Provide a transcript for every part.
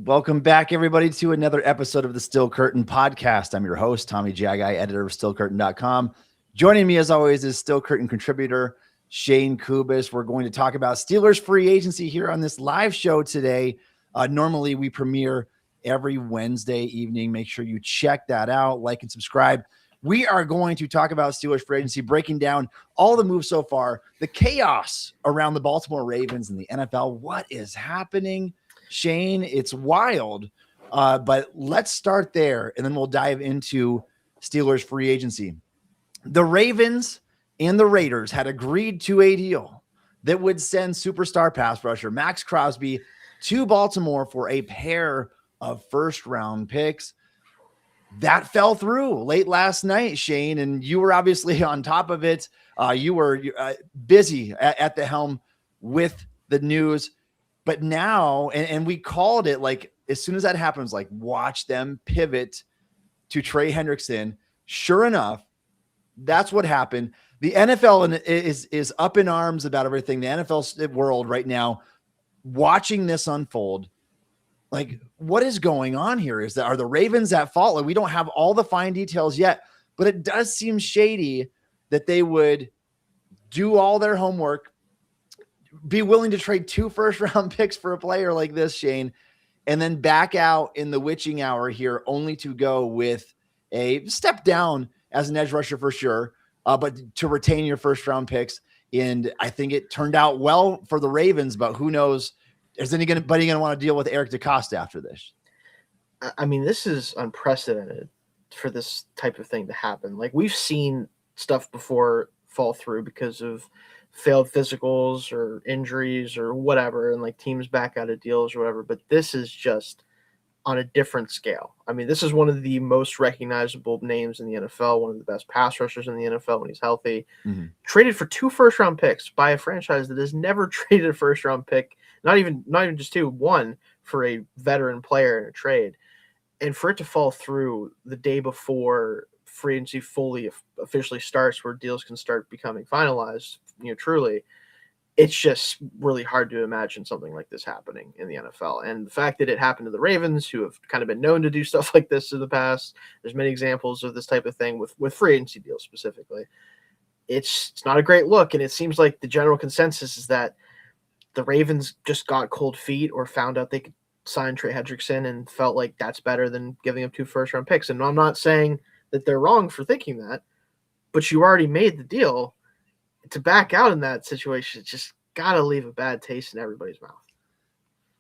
Welcome back, everybody, to another episode of the Still Curtain podcast. I'm your host, Tommy Jaggi, editor of StillCurtain.com. Joining me, as always, is Still Curtain contributor Shayne Kubas. We're going to talk about Steelers free agency here on this live show today. Normally, we premiere every Wednesday evening. Make sure you check that out, like and subscribe. We are going to talk about Steelers free agency, breaking down all the moves so far, the chaos around the Baltimore Ravens and the NFL. What is happening? Shayne, it's wild, but let's start there, and then we'll dive into Steelers free agency. The Ravens and the Raiders had agreed to a deal that would send superstar pass rusher Maxx Crosby to Baltimore for a pair of first-round picks. That fell through late last night, Shayne, and you were obviously on top of it. You were busy at the helm with the news. But now, and we called it, like, as soon as that happens, like, watch them pivot to Trey Hendrickson. Sure enough, that's what happened. The NFL is up in arms about everything. The NFL world right now, watching this unfold, like, what is going on here? Are the Ravens at fault? Like, we don't have all the fine details yet, but it does seem shady that they would do all their homework, be willing to trade 2 first-round picks for a player like this, Shayne, and then back out in the witching hour here, only to go with a step down as an edge rusher for sure, but to retain your first-round picks. And I think it turned out well for the Ravens, but who knows? Is anybody going to want to deal with Eric DeCosta after this? I mean, this is unprecedented for this type of thing to happen. Like, we've seen stuff before fall through because of failed physicals or injuries or whatever, and like teams back out of deals or whatever, but this is just on a different scale. I mean, this is one of the most recognizable names in the NFL, one of the best pass rushers in the NFL when he's healthy. Mm-hmm. Traded for 2 first-round picks by a franchise that has never traded a first-round pick, not even just 2, 1 for a veteran player in a trade. And for it to fall through the day before free agency fully officially starts, where deals can start becoming finalized, truly, it's just really hard to imagine something like this happening in the NFL. And the fact that it happened to the Ravens, who have kind of been known to do stuff like this in the past, there's many examples of this type of thing with free agency deals specifically. It's not a great look, and it seems like the general consensus is that the Ravens just got cold feet or found out they could sign Trey Hendrickson and felt like that's better than giving up 2 first-round picks. And I'm not saying that they're wrong for thinking that, but you already made the deal. To back out in that situation, it's just got to leave a bad taste in everybody's mouth.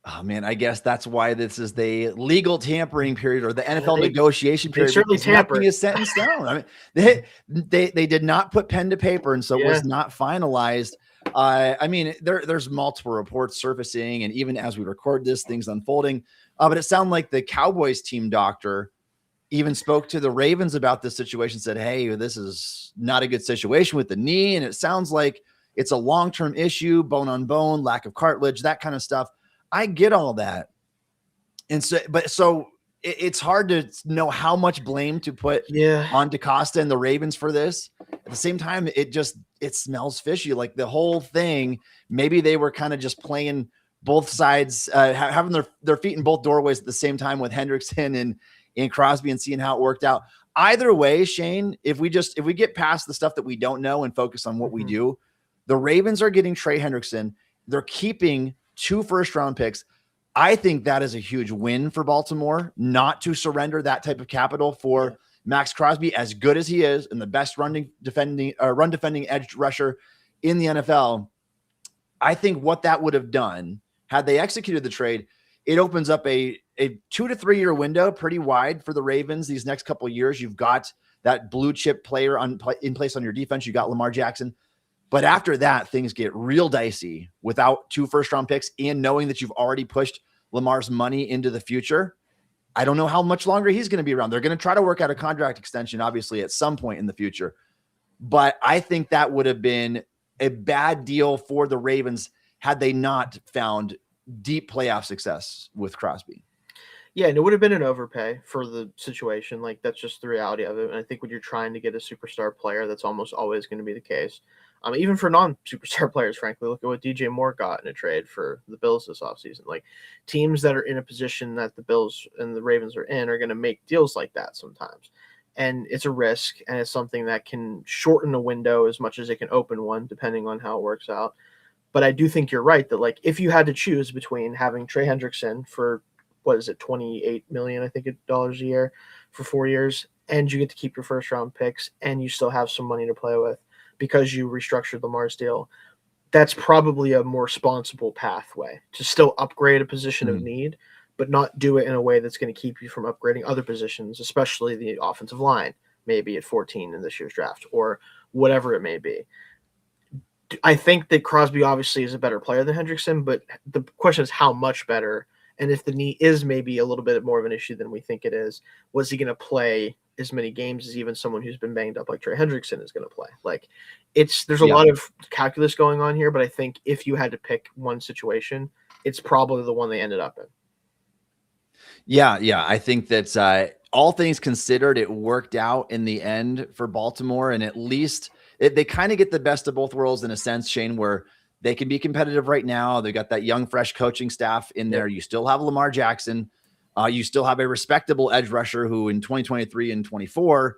Oh, man, I guess that's why this is the legal tampering period, or the NFL negotiation period. Certainly tampered. Nothing is set in stone. I mean, they did not put pen to paper, and so it was not finalized. I mean, there's multiple reports surfacing, and even as we record this, things unfolding. But it sounded like the Cowboys team doctor even spoke to the Ravens about this situation, said, hey, this is not a good situation with the knee. And it sounds like it's a long-term issue, bone on bone, lack of cartilage, that kind of stuff. I get all that. And so it's hard to know how much blame to put on DeCosta and the Ravens for this. At the same time, it smells fishy. Like the whole thing, maybe they were kind of just playing both sides, having their feet in both doorways at the same time with Hendrickson and Crosby, and seeing how it worked out. Either way, Shayne, if we get past the stuff that we don't know and focus on what we do, the Ravens are getting Trey Hendrickson. They're keeping 2 first-round picks. I think that is a huge win for Baltimore, not to surrender that type of capital for Maxx Crosby, as good as he is and the best run defending edge rusher in the NFL. I think what that would have done, had they executed the trade, it opens up a 2 to 3 year window, pretty wide for the Ravens. These next couple of years, you've got that blue chip player in place on your defense. You got Lamar Jackson. But after that, things get real dicey without 2 first-round picks and knowing that you've already pushed Lamar's money into the future. I don't know how much longer he's going to be around. They're going to try to work out a contract extension, obviously, at some point in the future. But I think that would have been a bad deal for the Ravens had they not found deep playoff success with Crosby. Yeah, and it would have been an overpay for the situation. Like, that's just the reality of it. And I think when you're trying to get a superstar player, that's almost always going to be the case. Even for non-superstar players, frankly. Look at what DJ Moore got in a trade for the Bills this offseason. Like, teams that are in a position that the Bills and the Ravens are in are going to make deals like that sometimes. And it's a risk, and it's something that can shorten a window as much as it can open one, depending on how it works out. But I do think you're right that, like, if you had to choose between having Trey Hendrickson for, what is it, $28 million, I think, dollars a year for 4 years, and you get to keep your first-round picks, and you still have some money to play with because you restructured Lamar's deal, that's probably a more responsible pathway to still upgrade a position of need, but not do it in a way that's going to keep you from upgrading other positions, especially the offensive line, maybe at 14 in this year's draft or whatever it may be. I think that Crosby obviously is a better player than Hendrickson, but the question is how much better. And if the knee is maybe a little bit more of an issue than we think it is, was he going to play as many games as even someone who's been banged up like Trey Hendrickson is going to play? Like, there's a lot of calculus going on here, but I think if you had to pick one situation, it's probably the one they ended up in. Yeah. I think that's all things considered, it worked out in the end for Baltimore, and at least they kind of get the best of both worlds in a sense, Shayne, where they can be competitive right now. They got that young, fresh coaching staff in there. You still have Lamar Jackson. You still have a respectable edge rusher who in 2023 and 24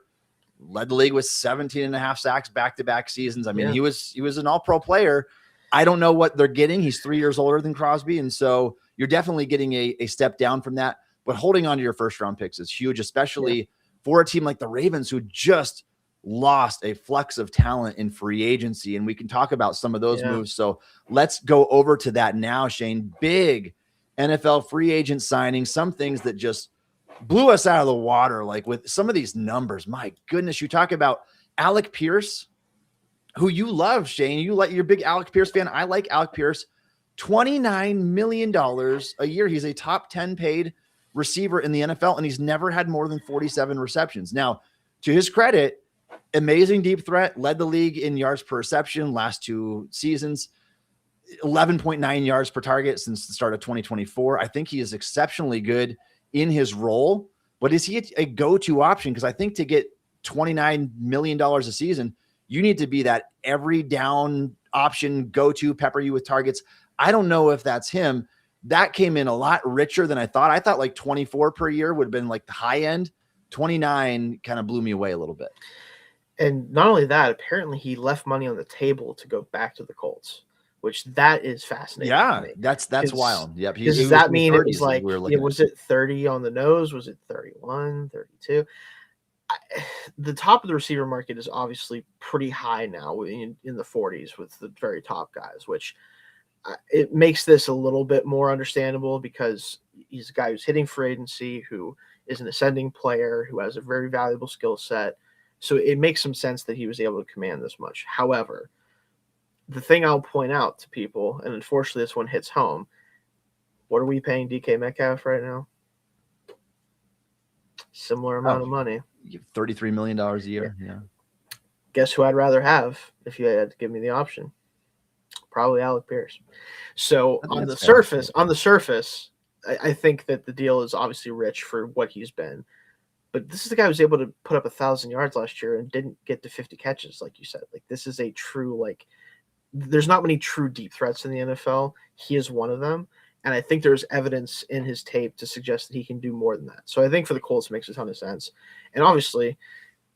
led the league with 17 and a half sacks back-to-back seasons. I mean, he was an all-pro player. I don't know what they're getting. He's 3 years older than Crosby. And so you're definitely getting a step down from that, but holding on to your first round picks is huge, especially for a team like the Ravens, who just lost a flux of talent in free agency. And we can talk about some of those moves. So let's go over to that now, Shayne. Big NFL free agent signing, some things that just blew us out of the water. Like with some of these numbers, my goodness, you talk about Alec Pierce, who you love, Shayne. You're a big Alec Pierce fan. I like Alec Pierce. $29 million a year. He's a top 10 paid receiver in the NFL, and he's never had more than 47 receptions. Now, to his credit, amazing deep threat, led the league in yards per reception last 2 seasons, 11.9 yards per target since the start of 2024. I think he is exceptionally good in his role, but is he a go-to option? Because I think to get $29 million a season, you need to be that every down option, go-to, pepper you with targets. I don't know if that's him. That came in a lot richer than I thought. I thought like 24 per year would have been like the high end. 29 kind of blew me away a little bit. And not only that, apparently he left money on the table to go back to the Colts, which that is fascinating. Yeah, that's wild. Yep. Does that mean it was like, was it 30 on the nose? Was it 31, 32? The top of the receiver market is obviously pretty high now in the 40s with the very top guys, which it makes this a little bit more understandable because he's a guy who's hitting free agency, who is an ascending player, who has a very valuable skill set. So it makes some sense that he was able to command this much. However, the thing I'll point out to people, and unfortunately this one hits home, what are we paying DK Metcalf right now? Similar amount of money. $33 million a year. Yeah. Guess who I'd rather have if you had to give me the option? Probably Alec Pierce. So on the surface, I think that the deal is obviously rich for what he's been. But this is the guy who was able to put up 1,000 yards last year and didn't get to 50 catches, like you said. Like, this is a true, there's not many true deep threats in the NFL. He is one of them. And I think there's evidence in his tape to suggest that he can do more than that. So I think for the Colts, it makes a ton of sense. And obviously,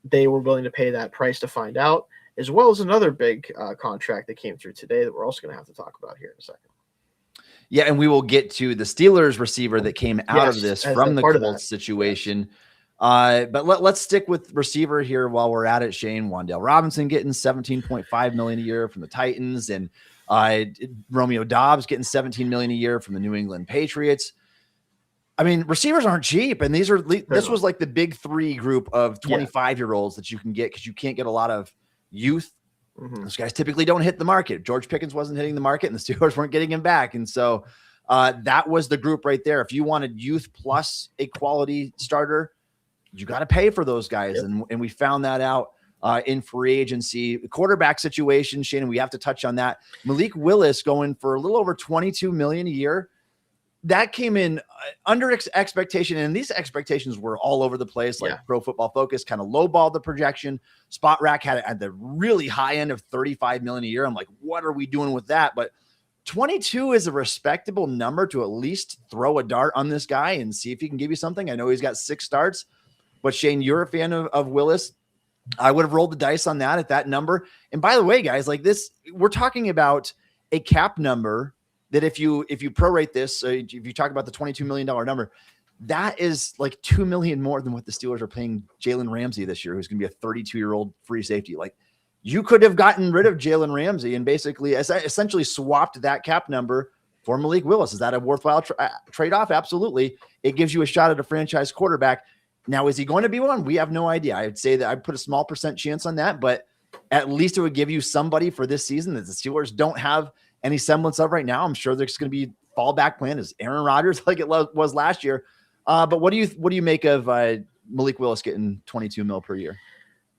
they were willing to pay that price to find out, as well as another big contract that came through today that we're also going to have to talk about here in a second. Yeah, and we will get to the Steelers receiver that came out of this from the Colts situation. But let's stick with receiver here while we're at it. Shayne, Wan'Dale Robinson getting $17.5 million a year from the Titans, and Romeo Doubs getting $17 million a year from the New England Patriots. I mean, receivers aren't cheap, and this was like the big three group of 25-year-olds that you can get because you can't get a lot of youth. Those guys typically don't hit the market. George Pickens wasn't hitting the market, and the Steelers weren't getting him back, and so that was the group right there. If you wanted youth plus a quality starter, you got to pay for those guys. And we found that out in free agency. The quarterback situation, Shayne, we have to touch on that. Malik Willis going for a little over $22 million a year. that came in under expectation, and these expectations were all over the place. Like Pro Football Focus kind of lowballed the projection. Spot Rack had it at the really high end of 35 million a year. I'm like, what are we doing with that? But 22 is a respectable number to at least throw a dart on this guy and see if he can give you something. I know he's got 6 starts, but Shayne, you're a fan of Willis. I would have rolled the dice on that at that number. And by the way, guys, like this, we're talking about a cap number that if you prorate this, if you talk about the $22 million number, that is like $2 million more than what the Steelers are paying Jalen Ramsey this year, who's going to be a 32-year-old free safety. Like, you could have gotten rid of Jalen Ramsey and basically essentially swapped that cap number for Malik Willis. Is that a worthwhile trade-off? Absolutely. It gives you a shot at a franchise quarterback. Now, is he going to be one? We have no idea. I'd say that I'd put a small % chance on that, but at least it would give you somebody for this season that the Steelers don't have any semblance of right now. I'm sure there's going to be fallback plan as Aaron Rodgers like it was last year. But what do you make of Malik Willis getting 22 mil per year?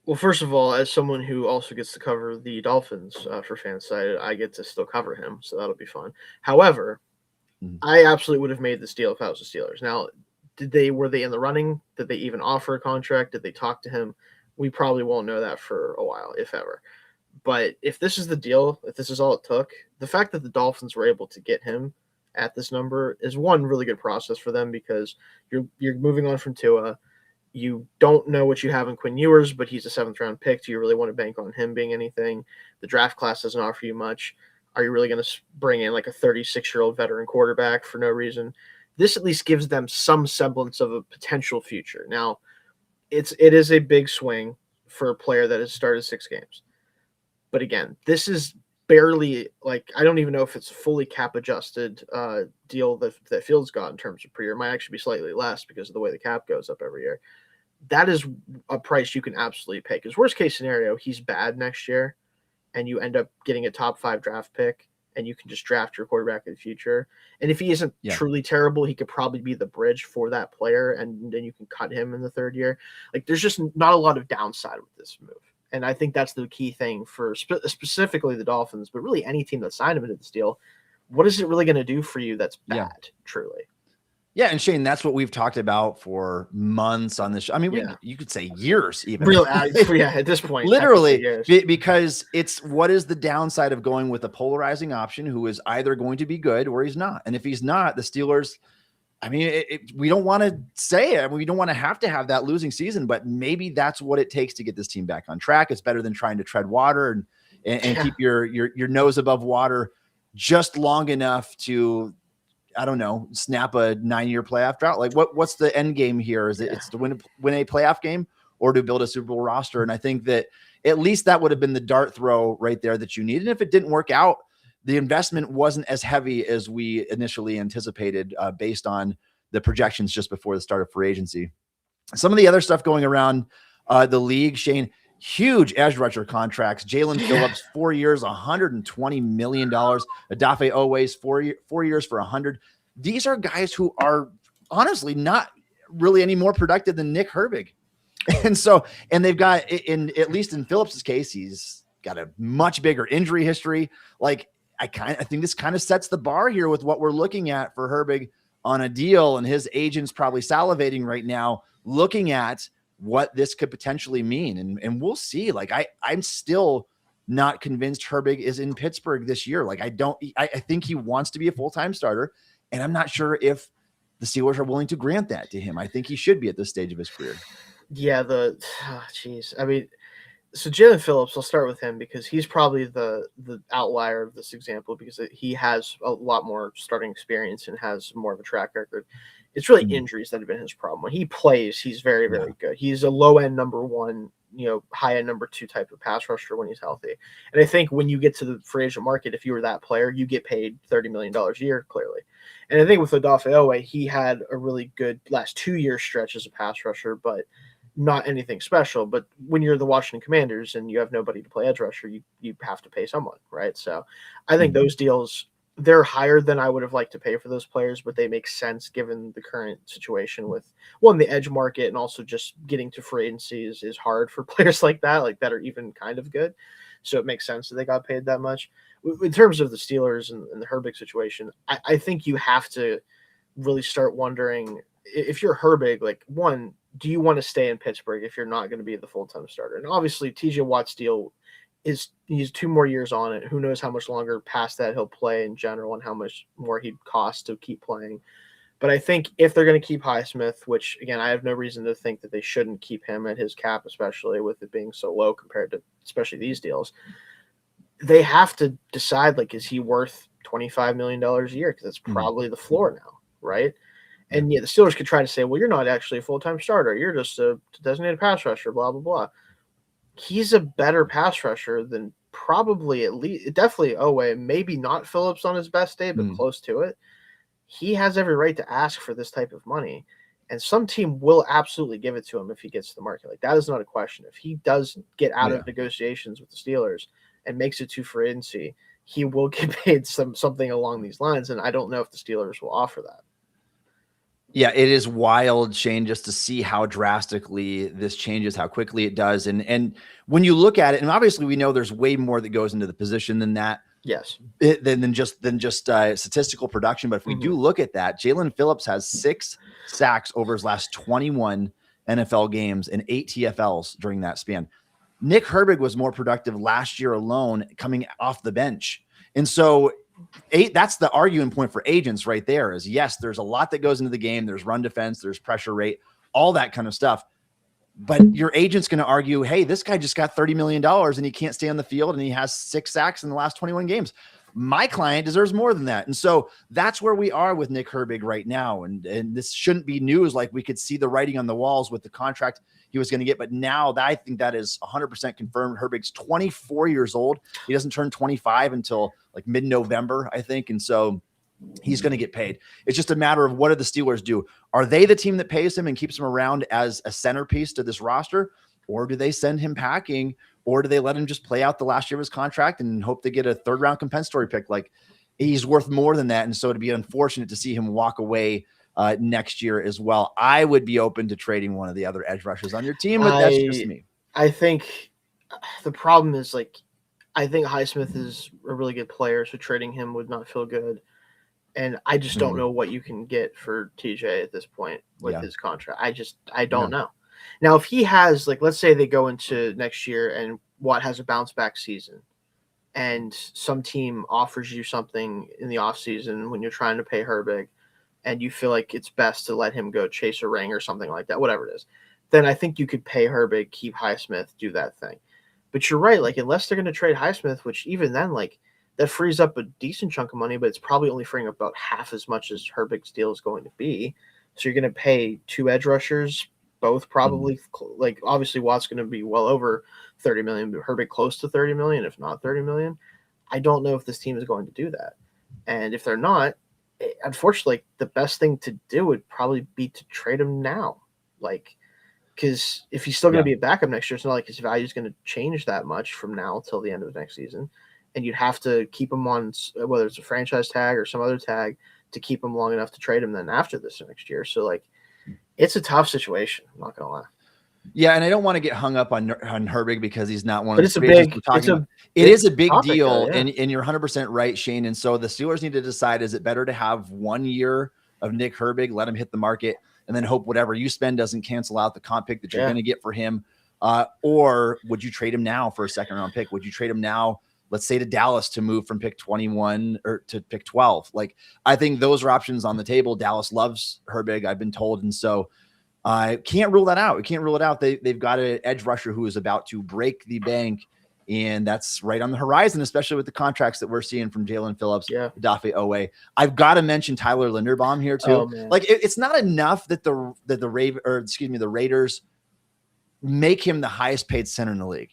Well, first of all, as someone who also gets to cover the Dolphins for Fanside, I get to still cover him, so that'll be fun. However, I absolutely would have made this deal if I was the Steelers. Now, were they in the running? Did they even offer a contract? Did they talk to him? We probably won't know that for a while, if ever. But if this is the deal, if this is all it took, the fact that the Dolphins were able to get him at this number is one really good process for them, because you're moving on from Tua. You don't know what you have in Quinn Ewers, but he's a 7th-round pick. Do you really want to bank on him being anything? The draft class doesn't offer you much. Are you really going to bring in like a 36-year-old veteran quarterback for no reason? This at least gives them some semblance of a potential future. Now, it is a big swing for a player that has started 6 games. But again, this is barely, like, I don't even know if it's a fully cap adjusted deal that Fields got in terms of per year. It might actually be slightly less because of the way the cap goes up every year. That is a price you can absolutely pay, because worst case scenario, he's bad next year and you end up getting a top 5 draft pick and you can just draft your quarterback in the future. And if he isn't truly terrible, he could probably be the bridge for that player, and then you can cut him in the 3rd year. Like, there's just not a lot of downside with this move. And I think that's the key thing for specifically the Dolphins, but really any team that signed him into this deal. What is it really going to do for you that's bad, truly? Yeah, and Shayne, that's what we've talked about for months on this show. I mean, you could say years even. Really, at this point. Literally, because it's what is the downside of going with a polarizing option who is either going to be good or he's not. And if he's not, the Steelers, I mean, we don't want to say it. We don't want to have that losing season, but maybe that's what it takes to get this team back on track. It's better than trying to tread water and keep your nose above water just long enough to, I don't know, snap a 9-year playoff drought. Like what's the end game here? Is it's to win a playoff game or to build a Super Bowl roster? And I think that at least that would have been the dart throw right there that you needed. And if it didn't work out, the investment wasn't as heavy as we initially anticipated based on the projections just before the start of free agency. Some of the other stuff going around the league, Shayne, huge edge rusher contracts. Jalen Phillips, 4 years, $120 million. Odafe Oweh's 4 years for $100. These are guys who are honestly not really any more productive than Nick Herbig. And they've got, at least in Phillips's case, he's got a much bigger injury history. Like, I think this kind of sets the bar here with what we're looking at for Herbig on a deal, and his agent's probably salivating right now, looking at what this could potentially mean. And we'll see. Like, I'm still not convinced Herbig is in Pittsburgh this year. Like, I think he wants to be a full-time starter, and I'm not sure if the Steelers are willing to grant that to him. I think he should be at this stage of his career. Yeah. I mean, so Jalen Phillips, I'll start with him because he's probably the outlier of this example, because he has a lot more starting experience and has more of a track record. It's really injuries that have been his problem. When he plays, he's very, very good. He's a low-end number 1, high-end number 2 type of pass rusher when he's healthy. And I think when you get to the free agent market, if you were that player, you get paid $30 million a year, clearly. And I think with Odafe Oweh, he had a really good last 2-year stretch as a pass rusher, but not anything special. But when you're the Washington Commanders and you have nobody to play edge rusher, you have to pay someone, right? So I think those deals, they're higher than I would have liked to pay for those players, but they make sense given the current situation with, one, the edge market, and also just getting to free agency is hard for players like that are even kind of good. So it makes sense that they got paid that much. In terms of the Steelers and the Herbig situation, I think you have to really start wondering if you're Herbig, like, one, do you want to stay in Pittsburgh if you're not going to be the full-time starter? And obviously TJ Watt's deal he's 2 more years on it. Who knows how much longer past that he'll play in general and how much more he'd cost to keep playing. But I think if they're going to keep Highsmith, which again, I have no reason to think that they shouldn't keep him at his cap, especially with it being so low compared to especially these deals, they have to decide, like, is he worth $25 million a year? Because that's probably the floor now, right? And yeah, the Steelers could try to say, well, you're not actually a full-time starter. You're just a designated pass rusher, blah, blah, blah. He's a better pass rusher than probably definitely Oweh, maybe not Phillips on his best day, but close to it. He has every right to ask for this type of money, and some team will absolutely give it to him if he gets to the market. Like, that is not a question. If he does get out of negotiations with the Steelers and makes it to free agency, he will get paid something along these lines, and I don't know if the Steelers will offer that. Yeah, it is wild, Shayne, just to see how drastically this changes, how quickly it does. And when you look at it, and obviously we know there's way more that goes into the position than that. Yes. Than just statistical production. But if we do look at that, Jalen Phillips has 6 sacks over his last 21 NFL games and 8 TFLs during that span. Nick Herbig was more productive last year alone coming off the bench. And so that's the arguing point for agents right there is, yes, there's a lot that goes into the game. There's run defense, there's pressure rate, all that kind of stuff. But your agent's going to argue, hey, this guy just got $30 million and he can't stay on the field and he has 6 sacks in the last 21 games. My client deserves more than that. And so that's where we are with Nick Herbig right now. And this shouldn't be news. Like, we could see the writing on the walls with the contract he was going to get. But now I think that is 100% confirmed. Herbig's 24 years old. He doesn't turn 25 until like mid-November, I think. And so he's going to get paid. It's just a matter of what do the Steelers do? Are they the team that pays him and keeps him around as a centerpiece to this roster? Or do they send him packing? Or do they let him just play out the last year of his contract and hope they get a 3rd-round compensatory pick? Like, he's worth more than that. And so it'd be unfortunate to see him walk away next year as well. I would be open to trading one of the other edge rushers on your team, but that's just me. I think the problem is, like, I think Highsmith is a really good player, so trading him would not feel good. And I just don't know what you can get for TJ at this point with his contract. I don't know. Now, if he has, like, let's say they go into next year and Watt has a bounce back season and some team offers you something in the offseason when you're trying to pay Herbig and you feel like it's best to let him go chase a ring or something like that, whatever it is, then I think you could pay Herbig, keep Highsmith, do that thing. But you're right. Like, unless they're going to trade Highsmith, which even then, like, that frees up a decent chunk of money, but it's probably only freeing up about half as much as Herbig's deal is going to be. So you're going to pay 2 edge rushers, both probably like, obviously Watt's going to be well over 30 million, but Herbig close to 30 million, if not 30 million. I don't know if this team is going to do that. And if they're not, unfortunately, the best thing to do would probably be to trade him now. Like, because if he's still going to be a backup next year, it's not like his value is going to change that much from now till the end of the next season. And you'd have to keep him on, whether it's a franchise tag or some other tag, to keep him long enough to trade him then after this next year. So, like, it's a tough situation. I'm not going to lie. Yeah, and I don't want to get hung up on Herbig because he's not one of the big. It is a big deal, though, and you're 100% right, Shayne. And so the Steelers need to decide: is it better to have 1 year of Nick Herbig, let him hit the market, and then hope whatever you spend doesn't cancel out the comp pick that you're going to get for him, or would you trade him now for a 2nd-round pick? Would you trade him now, let's say, to Dallas to move from pick 21 or to pick 12? Like, I think those are options on the table. Dallas loves Herbig, I've been told, and so I can't rule that out. We can't rule it out. They've got an edge rusher who is about to break the bank, and that's right on the horizon, especially with the contracts that we're seeing from Jalen Phillips, Dafe Oweh. I've got to mention Tyler Linderbaum here too. Like, it's not enough that the Raiders make him the highest paid center in the league.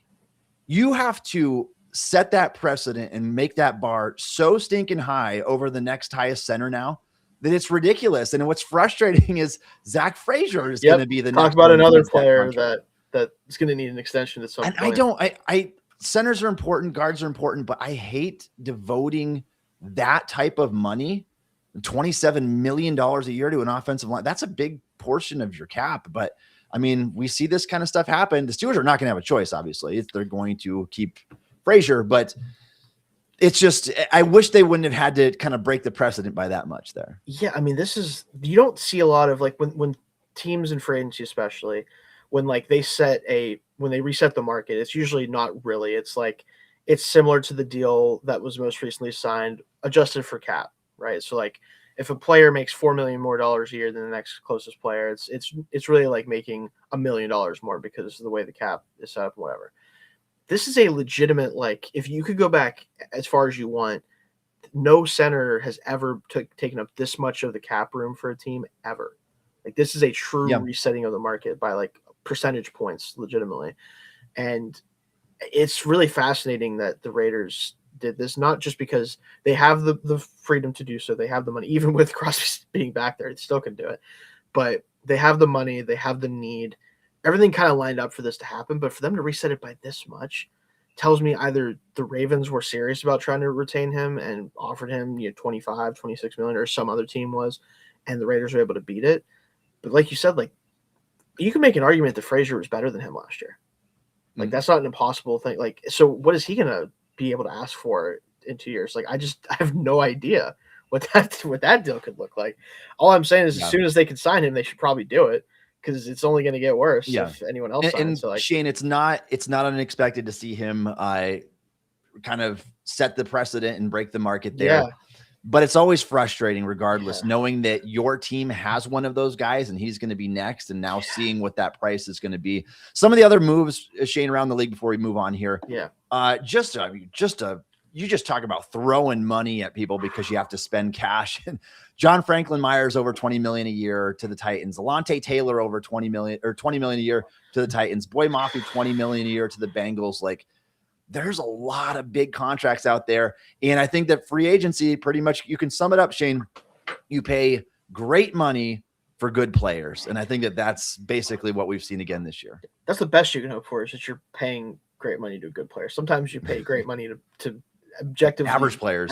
You have to set that precedent and make that bar so stinking high over the next highest center now that it's ridiculous. And what's frustrating is Zach Frazier is going to be the next. Talk about another player that is going to need an extension at some point. I centers are important, guards are important, but I hate devoting that type of money, $27 million a year to an offensive line. That's a big portion of your cap. But I mean, we see this kind of stuff happen. The Steelers are not going to have a choice, obviously, if they're going to keep Frazier, but it's just, I wish they wouldn't have had to kind of break the precedent by that much there. Yeah, I mean, you don't see a lot of like when teams in free agency, especially when like when they reset the market, it's usually not really. It's like it's similar to the deal that was most recently signed, adjusted for cap, right? So like if a player makes $4 million more a year than the next closest player, it's really like making $1 million more because of the way the cap is set up, whatever. This is a legitimate, like, if you could go back as far as you want, no center has ever taken up this much of the cap room for a team ever. Like, this is a true resetting of the market by like percentage points, legitimately. And it's really fascinating that the Raiders did this, not just because they have the freedom to do so. They have the money, even with Crosby being back there, they still can do it. But they have the money, they have the need. Everything kind of lined up for this to happen, but for them to reset it by this much tells me either the Ravens were serious about trying to retain him and offered him 25, 26 million, or some other team was, and the Raiders were able to beat it. But like you said, like, you can make an argument that Frazier was better than him last year. Like, that's not an impossible thing. Like, so what is he going to be able to ask for in 2 years? Like, I have no idea what that deal could look like. All I'm saying is as soon as they can sign him, they should probably do it, because it's only going to get worse if anyone else signs. And so like, Shayne, it's not unexpected to see him kind of set the precedent and break the market there. Yeah. But it's always frustrating regardless, knowing that your team has one of those guys and he's going to be next, and now seeing what that price is going to be. Some of the other moves, Shayne, around the league before we move on here. You just talk about throwing money at people because you have to spend cash. And John Franklin Myers over $20 million a year to the Titans. Alontae Taylor over $20 million a year to the Titans. Boy Mafi $20 million a year to the Bengals. Like, there's a lot of big contracts out there. And I think that free agency, pretty much, you can sum it up, Shayne. You pay great money for good players. And I think that that's basically what we've seen again this year. That's the best you can hope for, is that you're paying great money to a good player. Sometimes you pay great money to objectively average players.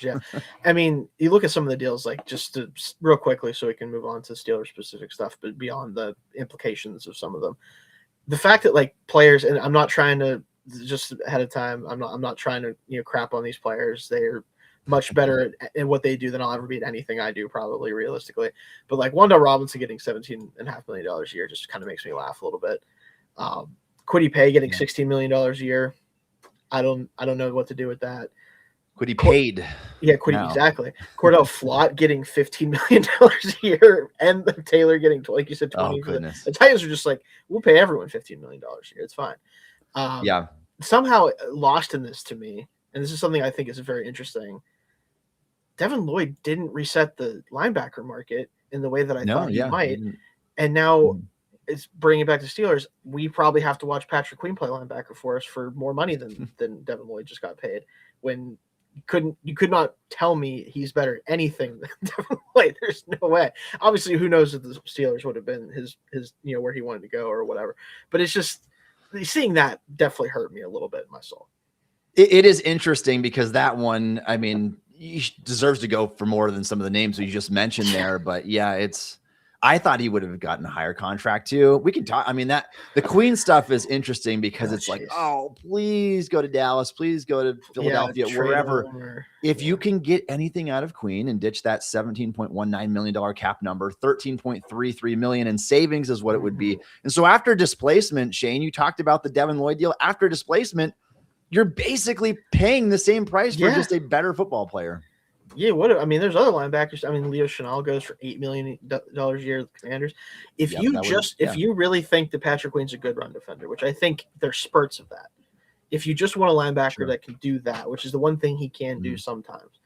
Yeah. I mean, you look at some of the deals, like, just to real quickly so we can move on to Steelers specific stuff, but beyond the implications of some of them. The fact that, like, players, and I'm not trying to, just ahead of time, I'm not trying to crap on these players. They're much better at what they do than I'll ever be at anything I do, probably, realistically. But like Wan'Dale Robinson getting $17.5 million a year just kind of makes me laugh a little bit. Kwity Paye getting $16 million a year. I don't know what to do with that. Kwity paid. Yeah, Kwity, exactly. Cordell Flott getting $15 million a year, and Taylor getting, like you said, 20. Oh, goodness. The Titans are just like, we'll pay everyone $15 million a year. It's fine. Somehow lost in this to me, and this is something I think is very interesting. Devin Lloyd didn't reset the linebacker market in the way that I thought he might. And now it's bringing it back to Steelers. We probably have to watch Patrick Queen play linebacker for us for more money than Devin Lloyd just got paid, when you could not tell me he's better at anything than Devin Lloyd. There's no way. Obviously, who knows if the Steelers would have been his where he wanted to go or whatever. But it's just, seeing that definitely hurt me a little bit in my soul. It is interesting because that one, I mean, he deserves to go for more than some of the names that you just mentioned there. But yeah, I thought he would have gotten a higher contract too. We can talk. I mean, the Queen stuff is interesting because it's like, oh, please go to Dallas, please go to Philadelphia, wherever. If you can get anything out of Queen and ditch that $17.19 million cap number, $13.33 million in savings is what it would be. And so after displacement, Shayne, you talked about the Devin Lloyd deal. After displacement, you're basically paying the same price for just a better football player. Yeah, there's other linebackers. I mean, Leo Chenal goes for $8 million a year with the Commanders. If you really think that Patrick Queen's a good run defender, which I think there's spurts of that. If you just want a linebacker that can do that, which is the one thing he can do sometimes,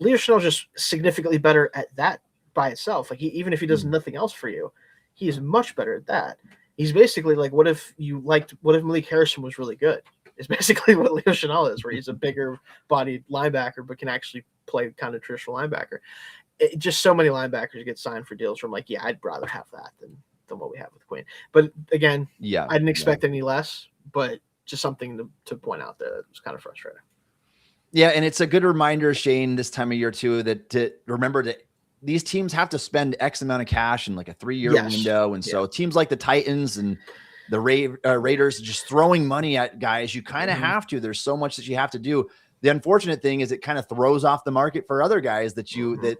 Leo Chenal's just significantly better at that by itself. Like, even if he does nothing else for you, he is much better at that. He's basically like, what if Malik Harrison was really good? It's basically what Leo Chenal is, where he's a bigger bodied linebacker but can actually play kind of traditional linebacker. Just so many linebackers get signed for deals from, like, I'd rather have that than what we have with Queen. But again, I didn't expect any less, but just something to point out there that was kind of frustrating. Yeah, and it's a good reminder, Shayne, this time of year too, that to remember that these teams have to spend X amount of cash in like a 3-year window. And so teams like the Titans and the Raiders just throwing money at guys, you kind of have to. There's so much that you have to do. The unfortunate thing is it kind of throws off the market for other guys that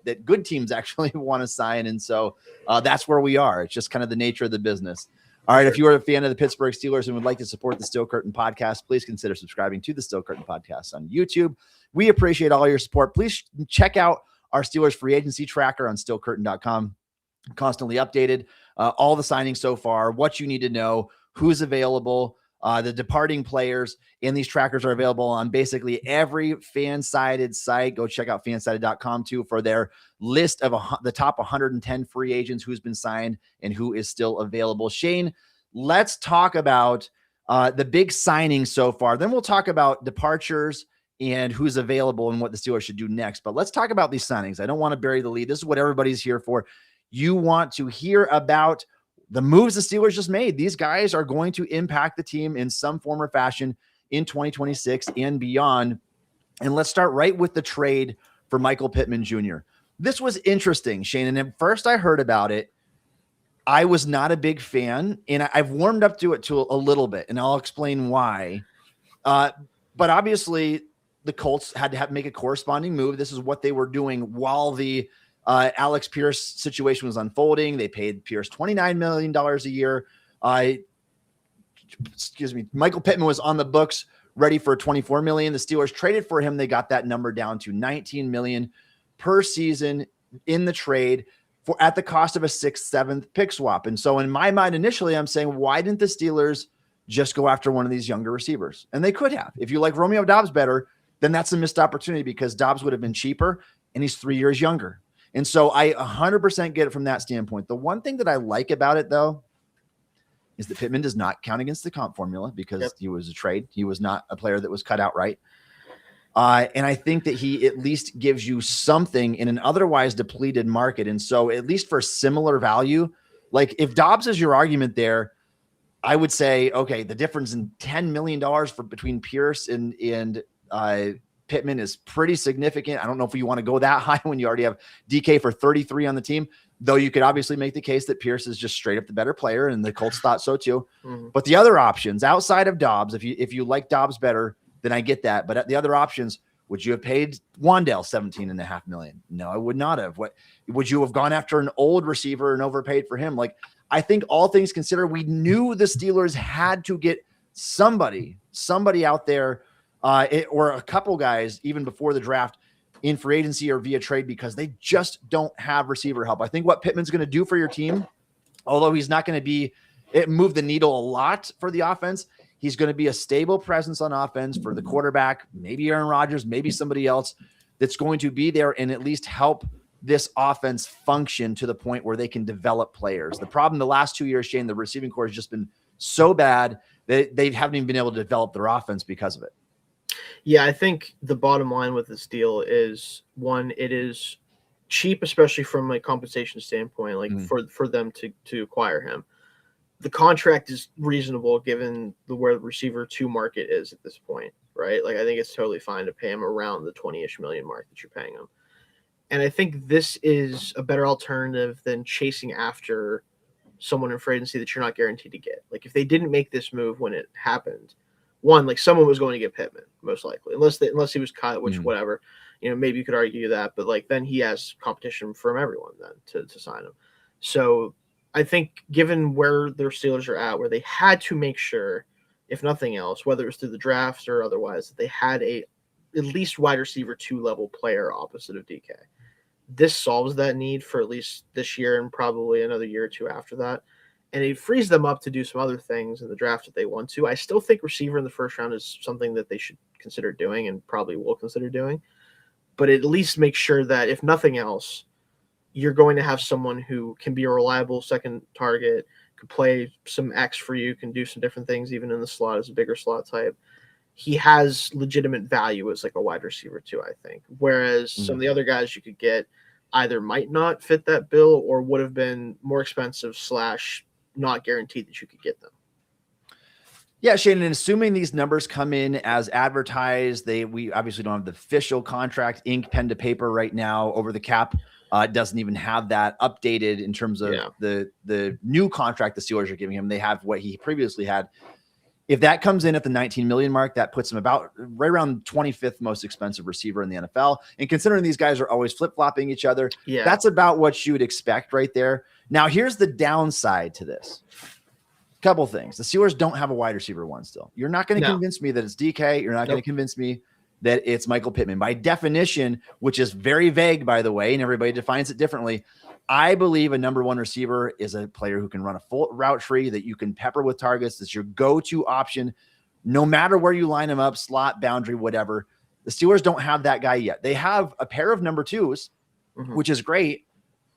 that good teams actually want to sign. And so that's where we are. It's just kind of the nature of the business. All right. If you are a fan of the Pittsburgh Steelers and would like to support the Steel Curtain podcast, please consider subscribing to the Steel Curtain podcast on YouTube. We appreciate all your support. Please check out our Steelers free agency tracker on steelcurtain.com. Constantly updated. All the signings so far, what you need to know, who's available, the departing players, and these trackers are available on basically every fan-sided site. Go check out fansided.com too for their list of the top 110 free agents, who's been signed and who is still available. Shayne, let's talk about the big signings so far. Then we'll talk about departures and who's available and what the Steelers should do next. But let's talk about these signings. I don't want to bury the lead. This is what everybody's here for. You want to hear about the moves the Steelers just made. These guys are going to impact the team in some form or fashion in 2026 and beyond. And let's start right with the trade for Michael Pittman Jr. This was interesting, Shayne. And at first I heard about it, I was not a big fan, and I've warmed up to it a little bit, and I'll explain why. But obviously the Colts had to make a corresponding move. This is what they were doing while the Alex Pierce situation was unfolding. They paid Pierce $29 million a year. Michael Pittman was on the books, ready for $24 million. The Steelers traded for him. They got that number down to $19 million per season in the trade at the cost of a 6th, 7th pick swap. And so in my mind, initially, I'm saying, why didn't the Steelers just go after one of these younger receivers? And they could have. If you like Romeo Doubs better, then that's a missed opportunity because Doubs would have been cheaper and he's 3 years younger. And so I 100% get it from that standpoint. The one thing that I like about it, though, is that Pittman does not count against the comp formula because he was a trade. He was not a player that was cut outright. And I think that he at least gives you something in an otherwise depleted market. And so at least for similar value, like if Doubs is your argument there, I would say, okay, the difference in $10 million between Pierce and Pittman is pretty significant. I don't know if you want to go that high when you already have DK for 33 on the team, though you could obviously make the case that Pierce is just straight up the better player, and the Colts thought so too. But the other options outside of Doubs, if you like Doubs better, then I get that. But the other options, would you have paid Wan'Dale $17.5 million? No, I would not have. What would you have gone after an old receiver and overpaid for him? Like, I think all things considered, we knew the Steelers had to get somebody out there, or a couple guys even before the draft in free agency or via trade, because they just don't have receiver help. I think what Pittman's going to do for your team, although he's not going to move the needle a lot for the offense, he's going to be a stable presence on offense for the quarterback, maybe Aaron Rodgers, maybe somebody else that's going to be there and at least help this offense function to the point where they can develop players. The problem the last 2 years, Shayne, the receiving corps has just been so bad that they haven't even been able to develop their offense because of it. Yeah, I think the bottom line with this deal is, one, it is cheap, especially from a compensation standpoint, like for them to acquire him. The contract is reasonable given where the receiver 2 market is at this point, right? Like, I think it's totally fine to pay him around the 20-ish million mark that you're paying him. And I think this is a better alternative than chasing after someone in free agency that you're not guaranteed to get. Like, if they didn't make this move when it happened, one, like, someone was going to get Pittman, most likely, unless he was cut, which whatever, maybe you could argue that, but like, then he has competition from everyone then to sign him. So I think given where their Steelers are at, where they had to make sure, if nothing else, whether it was through the drafts or otherwise, that they had at least wide receiver 2 level player opposite of DK. This solves that need for at least this year and probably another year or two after that. And it frees them up to do some other things in the draft that they want to. I still think receiver in the first round is something that they should consider doing and probably will consider doing. But at least make sure that, if nothing else, you're going to have someone who can be a reliable second target, could play some X for you, can do some different things even in the slot as a bigger slot type. He has legitimate value as like a wide receiver too, I think. Whereas some of the other guys you could get either might not fit that bill or would have been more expensive / not guaranteed that you could get them. Yeah, Shayne, and assuming these numbers come in as advertised, we obviously don't have the official contract, ink, pen to paper right now over the cap. It doesn't even have that updated in terms of the new contract the Steelers are giving him. They have what he previously had. If that comes in at the 19 million mark, that puts him about right around 25th most expensive receiver in the NFL. And considering these guys are always flip-flopping each other, that's about what you would expect right there. Now, here's the downside to this. Couple things. The Steelers don't have a wide receiver one still. You're not going to convince me that it's DK. You're not going to convince me that it's Michael Pittman. By definition, which is very vague, by the way, and everybody defines it differently, I believe a number one receiver is a player who can run a full route tree that you can pepper with targets. That's your go-to option, no matter where you line him up, slot, boundary, whatever. The Steelers don't have that guy yet. They have a pair of number twos, which is great,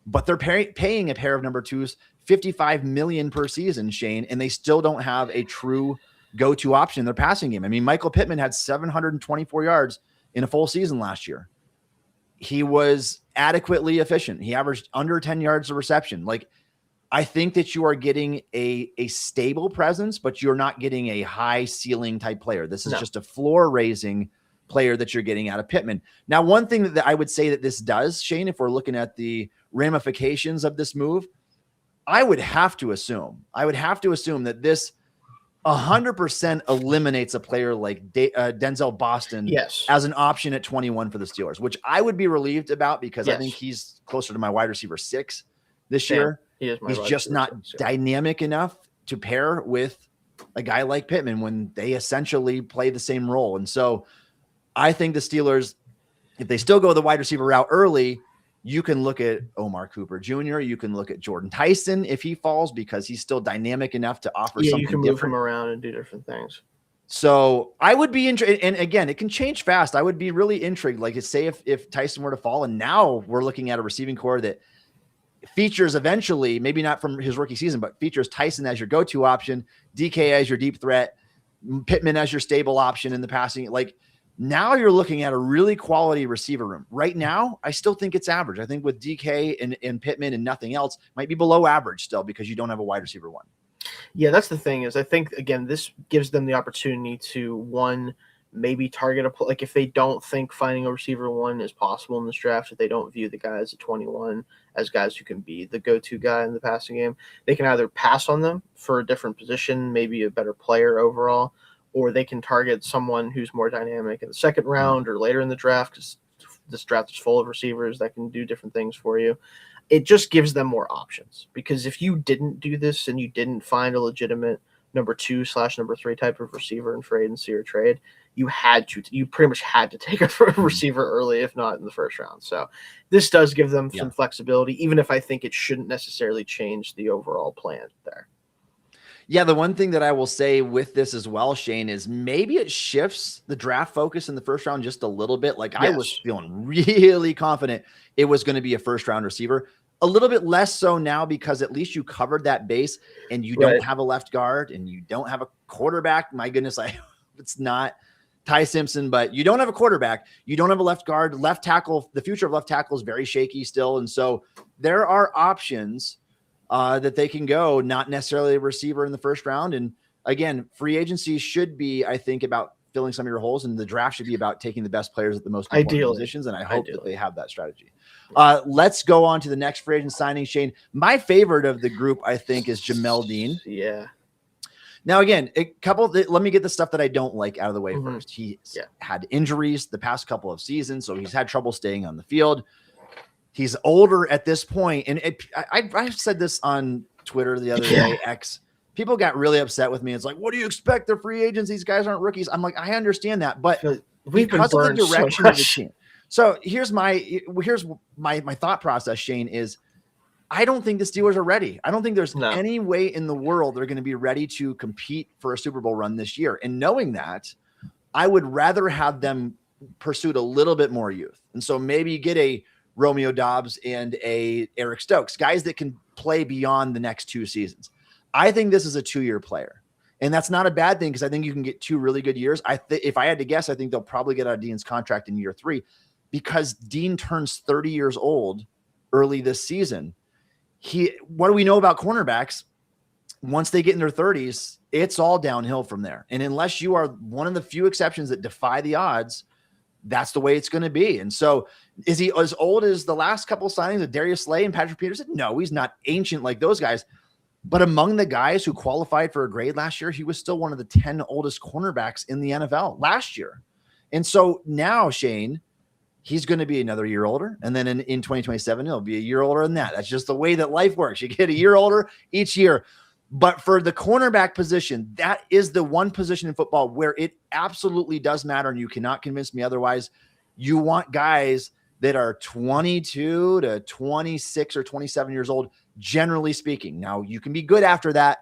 but they're paying a pair of number twos $55 million per season, Shayne, and they still don't have a true go-to option in their passing game. I mean, Michael Pittman had 724 yards in a full season last year. He was adequately efficient. He averaged under 10 yards a reception. Like, I think that you are getting a stable presence, but you're not getting a high ceiling type player. This is just a floor raising player that you're getting out of Pittman. Now, one thing that I would say that this does, Shayne, if we're looking at the ramifications of this move, I would have to assume that this 100% eliminates a player like Denzel Boston as an option at 21 for the Steelers, which I would be relieved about because I think he's closer to my wide receiver 6 this year. He's just not dynamic enough to pair with a guy like Pittman when they essentially play the same role. And so I think the Steelers, if they still go the wide receiver route early, you can look at Omar Cooper Jr. You can look at Jordan Tyson if he falls because he's still dynamic enough to offer something different. You can move him around and do different things. So I would be intrigued. And again, it can change fast. I would be really intrigued. Like, say if Tyson were to fall, and now we're looking at a receiving core that features eventually, maybe not from his rookie season, but features Tyson as your go-to option, DK as your deep threat, Pittman as your stable option in the passing. Like, now you're looking at a really quality receiver room. Right now, I still think it's average. I think with DK and Pittman and nothing else, might be below average still because you don't have a wide receiver one. Yeah, that's the thing is I think, again, this gives them the opportunity to, one, maybe target like if they don't think finding a receiver one is possible in this draft, if they don't view the guys at 21 as guys who can be the go-to guy in the passing game, they can either pass on them for a different position, maybe a better player overall, or they can target someone who's more dynamic in the second round or later in the draft because this draft is full of receivers that can do different things for you. It just gives them more options because if you didn't do this and you didn't find a legitimate number 2/number 3 type of receiver in free agency or trade, you pretty much had to take a receiver early, if not in the first round. So this does give them some flexibility, even if I think it shouldn't necessarily change the overall plan there. Yeah, the one thing that I will say with this as well, Shayne, is maybe it shifts the draft focus in the first round just a little bit. Like I was feeling really confident it was going to be a first round receiver. A little bit less so now because at least you covered that base and you don't have a left guard and you don't have a quarterback. My goodness, it's not Ty Simpson, but you don't have a quarterback. You don't have a left guard, left tackle. The future of left tackle is very shaky still. And so there are options that they can go, not necessarily a receiver in the first round. And again, free agency should be, I think, about filling some of your holes, and the draft should be about taking the best players at the most important positions. And I hope that they have that strategy. Let's go on to the next free agent signing, Shayne. My favorite of the group, I think, is Jamel Dean. Yeah. Now, again, let me get the stuff that I don't like out of the way first. He had injuries the past couple of seasons, so he's had trouble staying on the field. He's older at this point, and I said this on Twitter the other day, X. People got really upset with me. It's like, what do you expect? They're free agents. These guys aren't rookies. I'm like, I understand that, but because of the direction of the team. So here's my thought process, Shayne, is I don't think the Steelers are ready. I don't think there's any way in the world they're going to be ready to compete for a Super Bowl run this year. And knowing that, I would rather have them pursued a little bit more youth. And so maybe get a Romeo Doubs and a Eric Stokes, guys that can play beyond the next 2 seasons. I think this is a 2-year player, and that's not a bad thing because I think you can get 2 really good years. If I had to guess, I think they'll probably get out of Dean's contract in year 3 because Dean turns 30 years old early this season. What do we know about cornerbacks? Once they get in their 30s, it's all downhill from there. And unless you are one of the few exceptions that defy the odds, that's the way it's going to be. And so is he as old as the last couple of signings of Darius Slay and Patrick Peterson? No, he's not ancient like those guys, But among the guys who qualified for a grade last year, he was still one of the 10 oldest cornerbacks in the NFL last year. And so now, Shayne, he's going to be another year older. And then in 2027, he'll be a year older than that. That's just the way that life works. You get a year older each year. But for the cornerback position, that is the one position in football where it absolutely does matter. And you cannot convince me otherwise. You want guys that are 22 to 26 or 27 years old, generally speaking. Now, you can be good after that,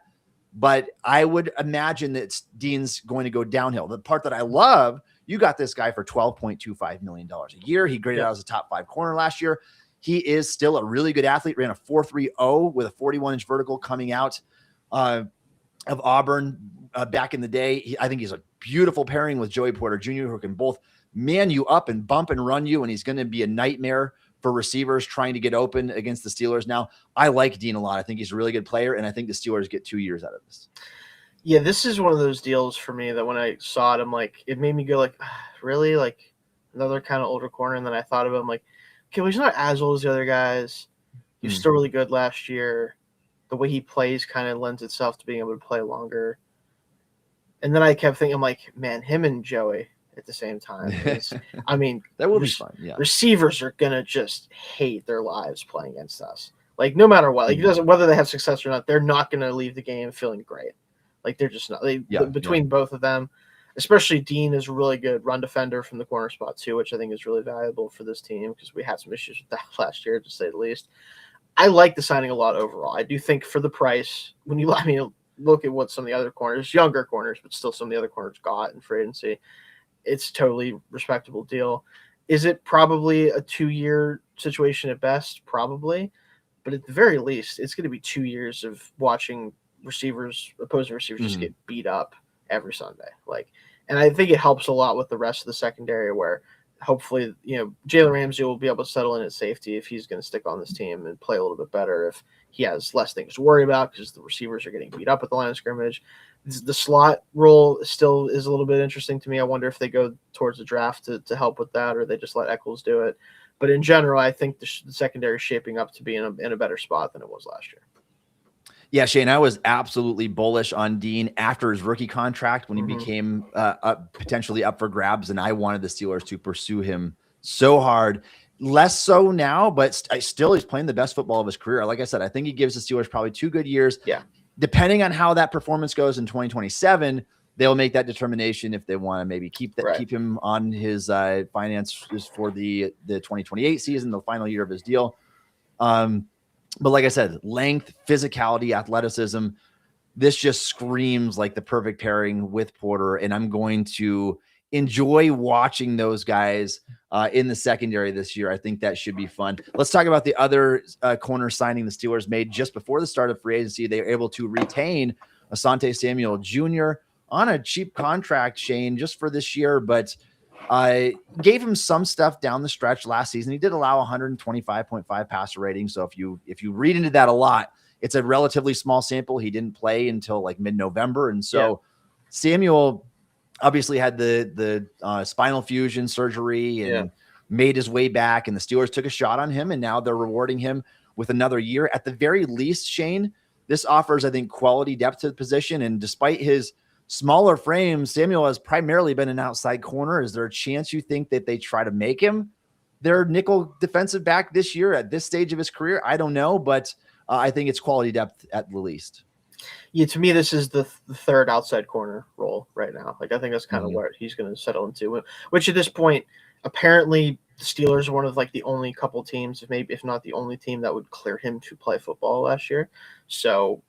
but I would imagine that Dean's going to go downhill. The part that I love, you got this guy for $12.25 million a year. He graded out as a top 5 corner last year. He is still a really good athlete, ran a 4.30 with a 41-inch vertical coming out of Auburn back in the day. I think he's a beautiful pairing with Joey Porter Jr., who can both man you up and bump and run you, and he's going to be a nightmare for receivers trying to get open against the Steelers. Now, I like Dean a lot. I think he's a really good player, and I think the Steelers get 2 years out of this. Yeah, this is one of those deals for me that when I saw it, I'm like, it made me go like, really? Like another kind of older corner? And then I thought of him like, okay, well, he's not as old as the other guys. He was still really good last year. The way he plays kind of lends itself to being able to play longer. And then I kept thinking, I'm like, man, him and Joey at the same time. I mean, that will be fun. Yeah, receivers are gonna just hate their lives playing against us. Like no matter what, like it doesn't whether they have success or not, they're not gonna leave the game feeling great. Like they're just not. Between both of them, especially Dean is a really good run defender from the corner spot too, which I think is really valuable for this team because we had some issues with that last year, to say the least. I like the signing a lot overall. I do think for the price, when you look at what some of the other corners, younger corners, but still some of the other corners got in free agency, it's a totally respectable deal. Is it probably a 2-year situation at best? Probably. But at the very least, it's going to be 2 years of watching opposing receivers just get beat up every Sunday. And I think it helps a lot with the rest of the secondary where hopefully, Jalen Ramsey will be able to settle in at safety if he's going to stick on this team and play a little bit better if he has less things to worry about because the receivers are getting beat up at the line of scrimmage. The slot role still is a little bit interesting to me. I wonder if they go towards the draft to help with that or they just let Eccles do it. But in general, I think the secondary is shaping up to be in a better spot than it was last year. Yeah, Shayne, I was absolutely bullish on Dean after his rookie contract when he became potentially up for grabs, and I wanted the Steelers to pursue him so hard. Less so now, but still he's playing the best football of his career. Like I said, I think he gives the Steelers probably 2 good years. Yeah. Depending on how that performance goes in 2027, they'll make that determination if they want to maybe keep him on his finances for the 2028 season, the final year of his deal. But like I said, length, physicality, athleticism, this just screams like the perfect pairing with Porter. And I'm going to enjoy watching those guys in the secondary this year. I think that should be fun. Let's talk about the other corner signing the Steelers made just before the start of free agency. They were able to retain Asante Samuel Jr. on a cheap contract, Shayne, just for this year, but gave him some stuff down the stretch last season. He did allow 125.5 passer rating. So if you read into that a lot, it's a relatively small sample. He didn't play until like mid-November. And so Samuel obviously had the spinal fusion surgery and made his way back, and the Steelers took a shot on him, and now they're rewarding him with another year. At the very least, Shayne, this offers, I think, quality depth to the position. And despite his smaller frame, Samuel has primarily been an outside corner. Is there a chance you think that they try to make him their nickel defensive back this year at this stage of his career? I don't know, but I think it's quality depth at the least. Yeah, to me, this is the third outside corner role right now. I think that's kind of where he's going to settle into, which at this point, apparently the Steelers are one of the only couple teams, if not the only team that would clear him to play football last year. So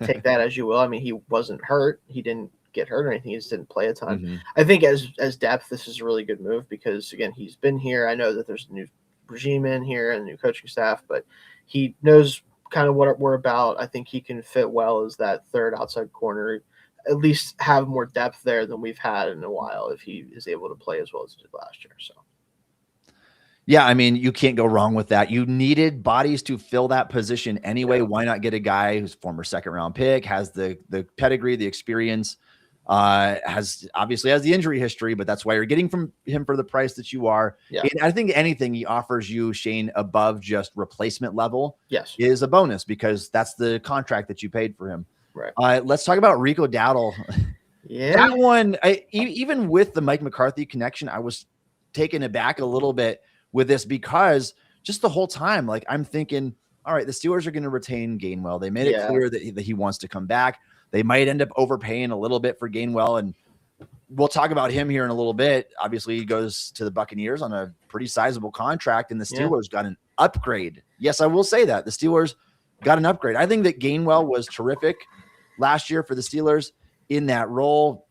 take that as you will. I mean, he wasn't hurt. He didn't get hurt or anything. He just didn't play a ton. I think as depth, this is a really good move because, again, he's been here. I know that there's a new regime in here and a new coaching staff, but he knows kind of what we're about. I think he can fit well as that third outside corner, at least have more depth there than we've had in a while if he is able to play as well as he did last year. So. Yeah, I mean, you can't go wrong with that. You needed bodies to fill that position anyway. Yeah. Why not get a guy who's former second-round pick, has the pedigree, the experience? has the injury history, but that's why you're getting from him for the price that you are. Yeah. And I think anything he offers you, Shayne, above just replacement level Yes. is a bonus because that's the contract that you paid for him. Right. Let's talk about Rico Dowdle. Yeah. That one, even with the Mike McCarthy connection, I was taken aback a little bit with this because just the whole time, like I'm thinking, all right, the Steelers are going to retain Gainwell. They made it clear that he wants to come back. They might end up overpaying a little bit for Gainwell, and we'll talk about him here in a little bit. Obviously, he goes to the Buccaneers on a pretty sizable contract, and the Steelers got an upgrade. Yes, I will say that. The Steelers got an upgrade. I think that Gainwell was terrific last year for the Steelers in that role.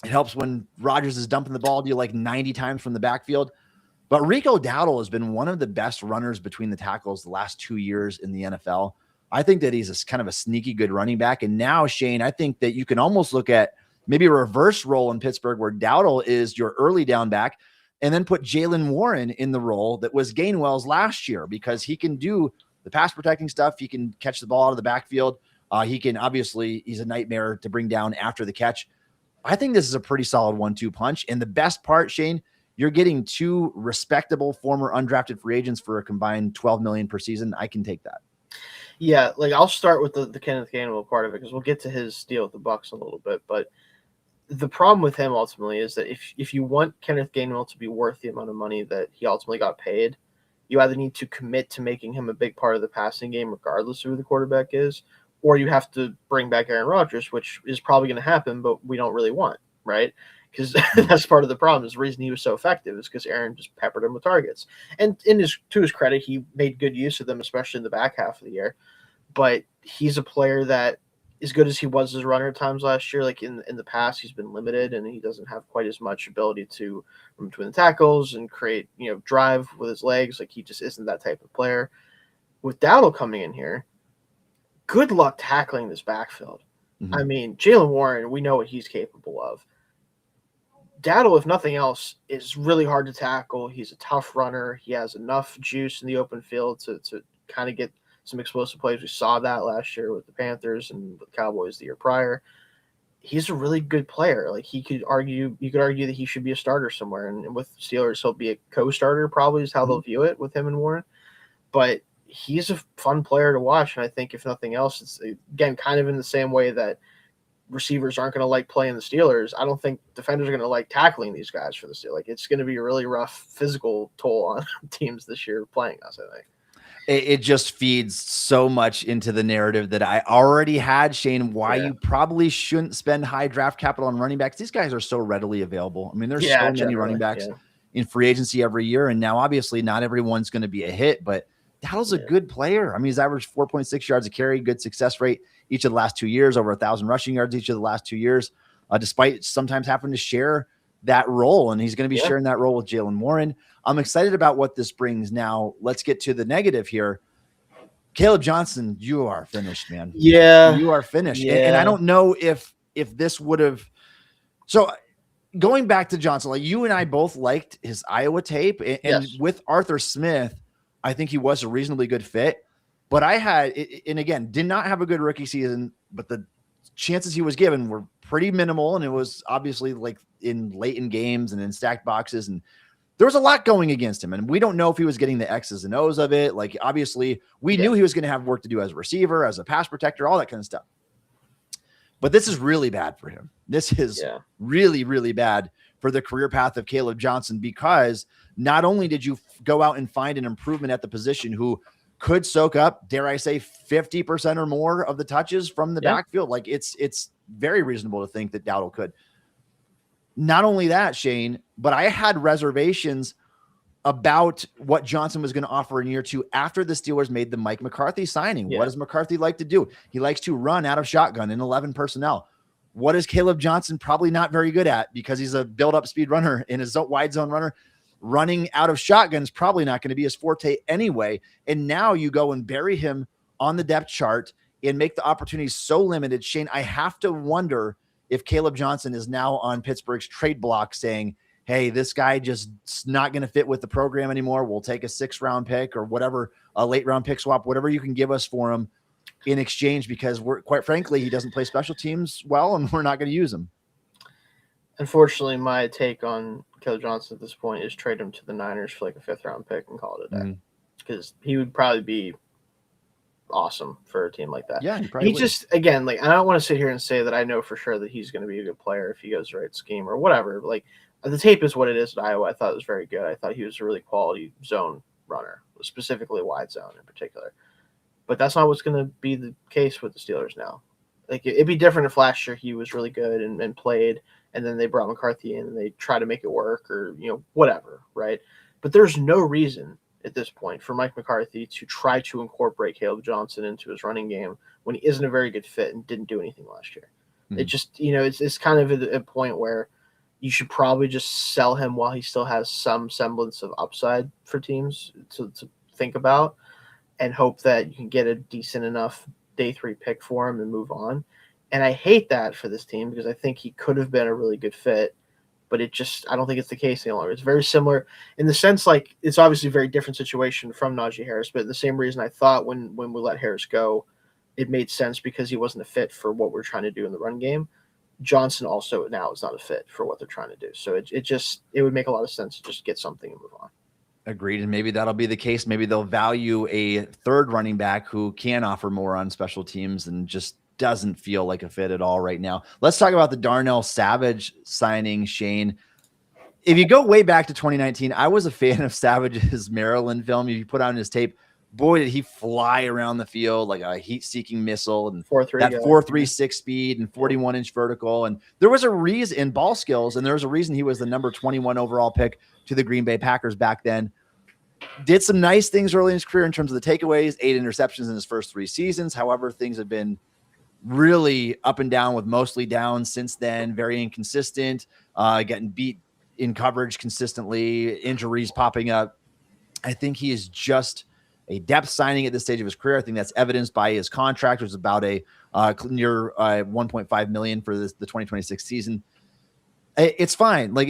It helps when Rodgers is dumping the ball to you like 90 times from the backfield. But Rico Dowdle has been one of the best runners between the tackles the last 2 years in the NFL. I think that he's kind of a sneaky good running back. And now, Shayne, I think that you can almost look at maybe a reverse role in Pittsburgh where Dowdle is your early down back and then put Jaylen Warren in the role that was Gainwell's last year because he can do the pass protecting stuff. He can catch the ball out of the backfield. He can obviously, he's a nightmare to bring down after the catch. I think this is a pretty solid 1-2 punch. And the best part, Shayne, you're getting two respectable former undrafted free agents for a combined $12 million per season. I can take that. Yeah, like I'll start with the Kenneth Gainwell part of it because we'll get to his deal with the Bucs in a little bit. But the problem with him ultimately is that if you want Kenneth Gainwell to be worth the amount of money that he ultimately got paid, you either need to commit to making him a big part of the passing game regardless of who the quarterback is, or you have to bring back Aaron Rodgers, which is probably going to happen, but we don't really want, right? Because that's part of the problem. Is the reason he was so effective is because Aaron just peppered him with targets. And to his credit, he made good use of them, especially in the back half of the year. But he's a player that, as good as he was as a runner at times last year, like in the past, he's been limited and he doesn't have quite as much ability to run between the tackles and create, drive with his legs. Like he just isn't that type of player. With Dowdle coming in here, good luck tackling this backfield. Mm-hmm. I mean, Jaylen Warren, we know what he's capable of. Dowdle, if nothing else, is really hard to tackle. He's a tough runner. He has enough juice in the open field to kind of get some explosive plays. We saw that last year with the Panthers and with the Cowboys the year prior. He's a really good player. Like you could argue that he should be a starter somewhere. And with Steelers, he'll be a co-starter probably is how they'll view it with him and Warren. But he's a fun player to watch. And I think if nothing else, it's again, kind of in the same way that receivers aren't going to like playing the Steelers. I don't think defenders are going to like tackling these guys for the Steelers. Like it's going to be a really rough physical toll on teams this year playing us, I think. It just feeds so much into the narrative that I already had, Shayne, why you probably shouldn't spend high draft capital on running backs. These guys are so readily available. I mean, there's so many running backs in free agency every year. And now obviously not everyone's going to be a hit, but Dowdle's a good player. I mean, he's averaged 4.6 yards a carry, good success rate each of the last 2 years, over 1,000 rushing yards each of the last 2 years, despite sometimes having to share that role. And he's going to be sharing that role with Jaylen Warren. I'm excited about what this brings. Now let's get to the negative here. Caleb Johnson, you are finished, man. Yeah. You are finished. Yeah. And I don't know if this would have, so going back to Johnson, like you and I both liked his Iowa tape and with Arthur Smith, I think he was a reasonably good fit, but I had, and again, did not have a good rookie season, but the chances he was given were pretty minimal. And it was obviously like late in games and in stacked boxes. And there was a lot going against him. And we don't know if he was getting the X's and O's of it. Like obviously we knew he was going to have work to do as a receiver, as a pass protector, all that kind of stuff. But this is really bad for him. This is really, really bad for the career path of Caleb Johnson, because not only did you go out and find an improvement at the position who could soak up, dare I say, 50% or more of the touches from the backfield. Like it's very reasonable to think that Dowdle could. Not only that, Shayne, but I had reservations about what Johnson was going to offer in year two after the Steelers made the Mike McCarthy signing. What does McCarthy like to do? He likes to run out of shotgun in 11 personnel. What is Caleb Johnson probably not very good at, because he's a build-up speed runner and a wide zone runner? Running out of shotgun is probably not going to be his forte anyway. And now you go and bury him on the depth chart and make the opportunities so limited. Shayne, I have to wonder if Caleb Johnson is now on Pittsburgh's trade block saying, hey, this guy just not going to fit with the program anymore. We'll take a 6th-round pick or whatever, a late-round pick swap, whatever you can give us for him in exchange, because we're quite frankly, he doesn't play special teams well and we're not going to use him. Unfortunately, my take on Caleb Johnson at this point is trade him to the Niners for like a 5th-round pick and call it a day, because he would probably be awesome for a team like that. Yeah, he probably would. Just, again, like, I don't want to sit here and say that I know for sure that he's going to be a good player if he goes the right scheme or whatever. Like, the tape is what it is at Iowa. I thought it was very good. I thought he was a really quality zone runner, specifically wide zone in particular. But that's not what's going to be the case with the Steelers now. Like, it'd be different if last year he was really good and played, and then they brought McCarthy in and they try to make it work, or, whatever, right? But there's no reason at this point for Mike McCarthy to try to incorporate Caleb Johnson into his running game when he isn't a very good fit and didn't do anything last year. It just, it's kind of a point where you should probably just sell him while he still has some semblance of upside for teams to think about, and hope that you can get a decent enough day 3 pick for him and move on. And I hate that for this team, because I think he could have been a really good fit, but I don't think it's the case any longer. It's very similar in the sense, like, it's obviously a very different situation from Najee Harris, but the same reason I thought when we let Harris go, it made sense because he wasn't a fit for what we're trying to do in the run game. Johnson also now is not a fit for what they're trying to do. So it would make a lot of sense to just get something and move on. Agreed. And maybe that'll be the case. Maybe they'll value a third running back who can offer more on special teams and just doesn't feel like a fit at all right now. Let's talk about the Darnell Savage signing, Shayne. If you go way back to 2019, I was a fan of Savage's Maryland film. If you put on his tape, boy, did he fly around the field like a heat-seeking missile, and 4.36 speed and 41-inch vertical. And there was a reason in ball skills, and there was a reason he was the number 21 overall pick to the Green Bay Packers back then. Did some nice things early in his career in terms of the takeaways, 8 interceptions in his first 3 seasons. However, things have been really up and down, with mostly down since then, very inconsistent, getting beat in coverage consistently, injuries popping up. I think he is just a depth signing at this stage of his career. I think that's evidenced by his contract, which is about a near $1.5 million for the 2026 season. It's fine. Like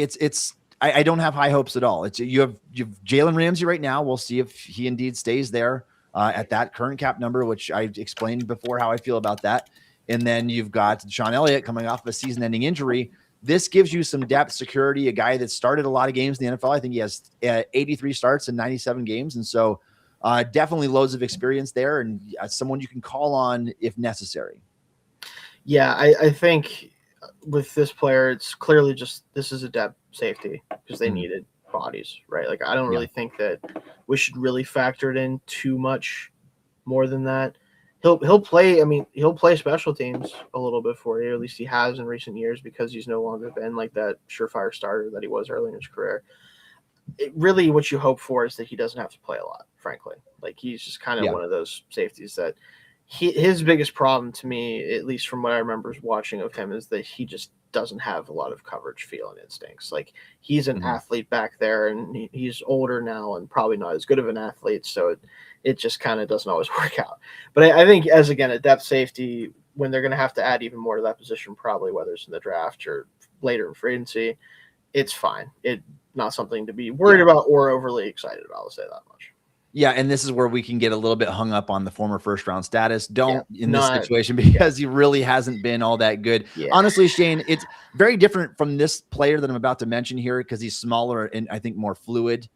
I don't have high hopes at all. You have Jalen Ramsey right now. We'll see if he indeed stays there at that current cap number, which I explained before how I feel about that. And then you've got Sean Elliott coming off of a season-ending injury. This gives you some depth, security, a guy that started a lot of games in the NFL. I think he has 83 starts in 97 games. And so definitely loads of experience there, and someone you can call on if necessary. Yeah, I think with this player, it's clearly just this is a depth safety because they needed bodies, right? Like, I don't really think that we should really factor it in too much more than that. He'll play. I mean, he'll play special teams a little bit for you. At least he has in recent years, because he's no longer been like that surefire starter that he was early in his career. Really, what you hope for is that he doesn't have to play a lot, frankly. Like, he's just kind of one of those safeties that his biggest problem to me, at least from what I remember watching of him, is that he just doesn't have a lot of coverage feel and instincts. Like, he's an athlete back there, and he's older now and probably not as good of an athlete. So it just kind of doesn't always work out. But I think as, again, a depth safety, when they're going to have to add even more to that position, probably whether it's in the draft or later in free agency, it's fine. It's not something to be worried about or overly excited about. I'll say that much. Yeah, and this is where we can get a little bit hung up on the former first-round status. In this situation, because he really hasn't been all that good. Yeah. Honestly, Shayne, it's very different from this player that I'm about to mention here, because he's smaller and I think more fluid.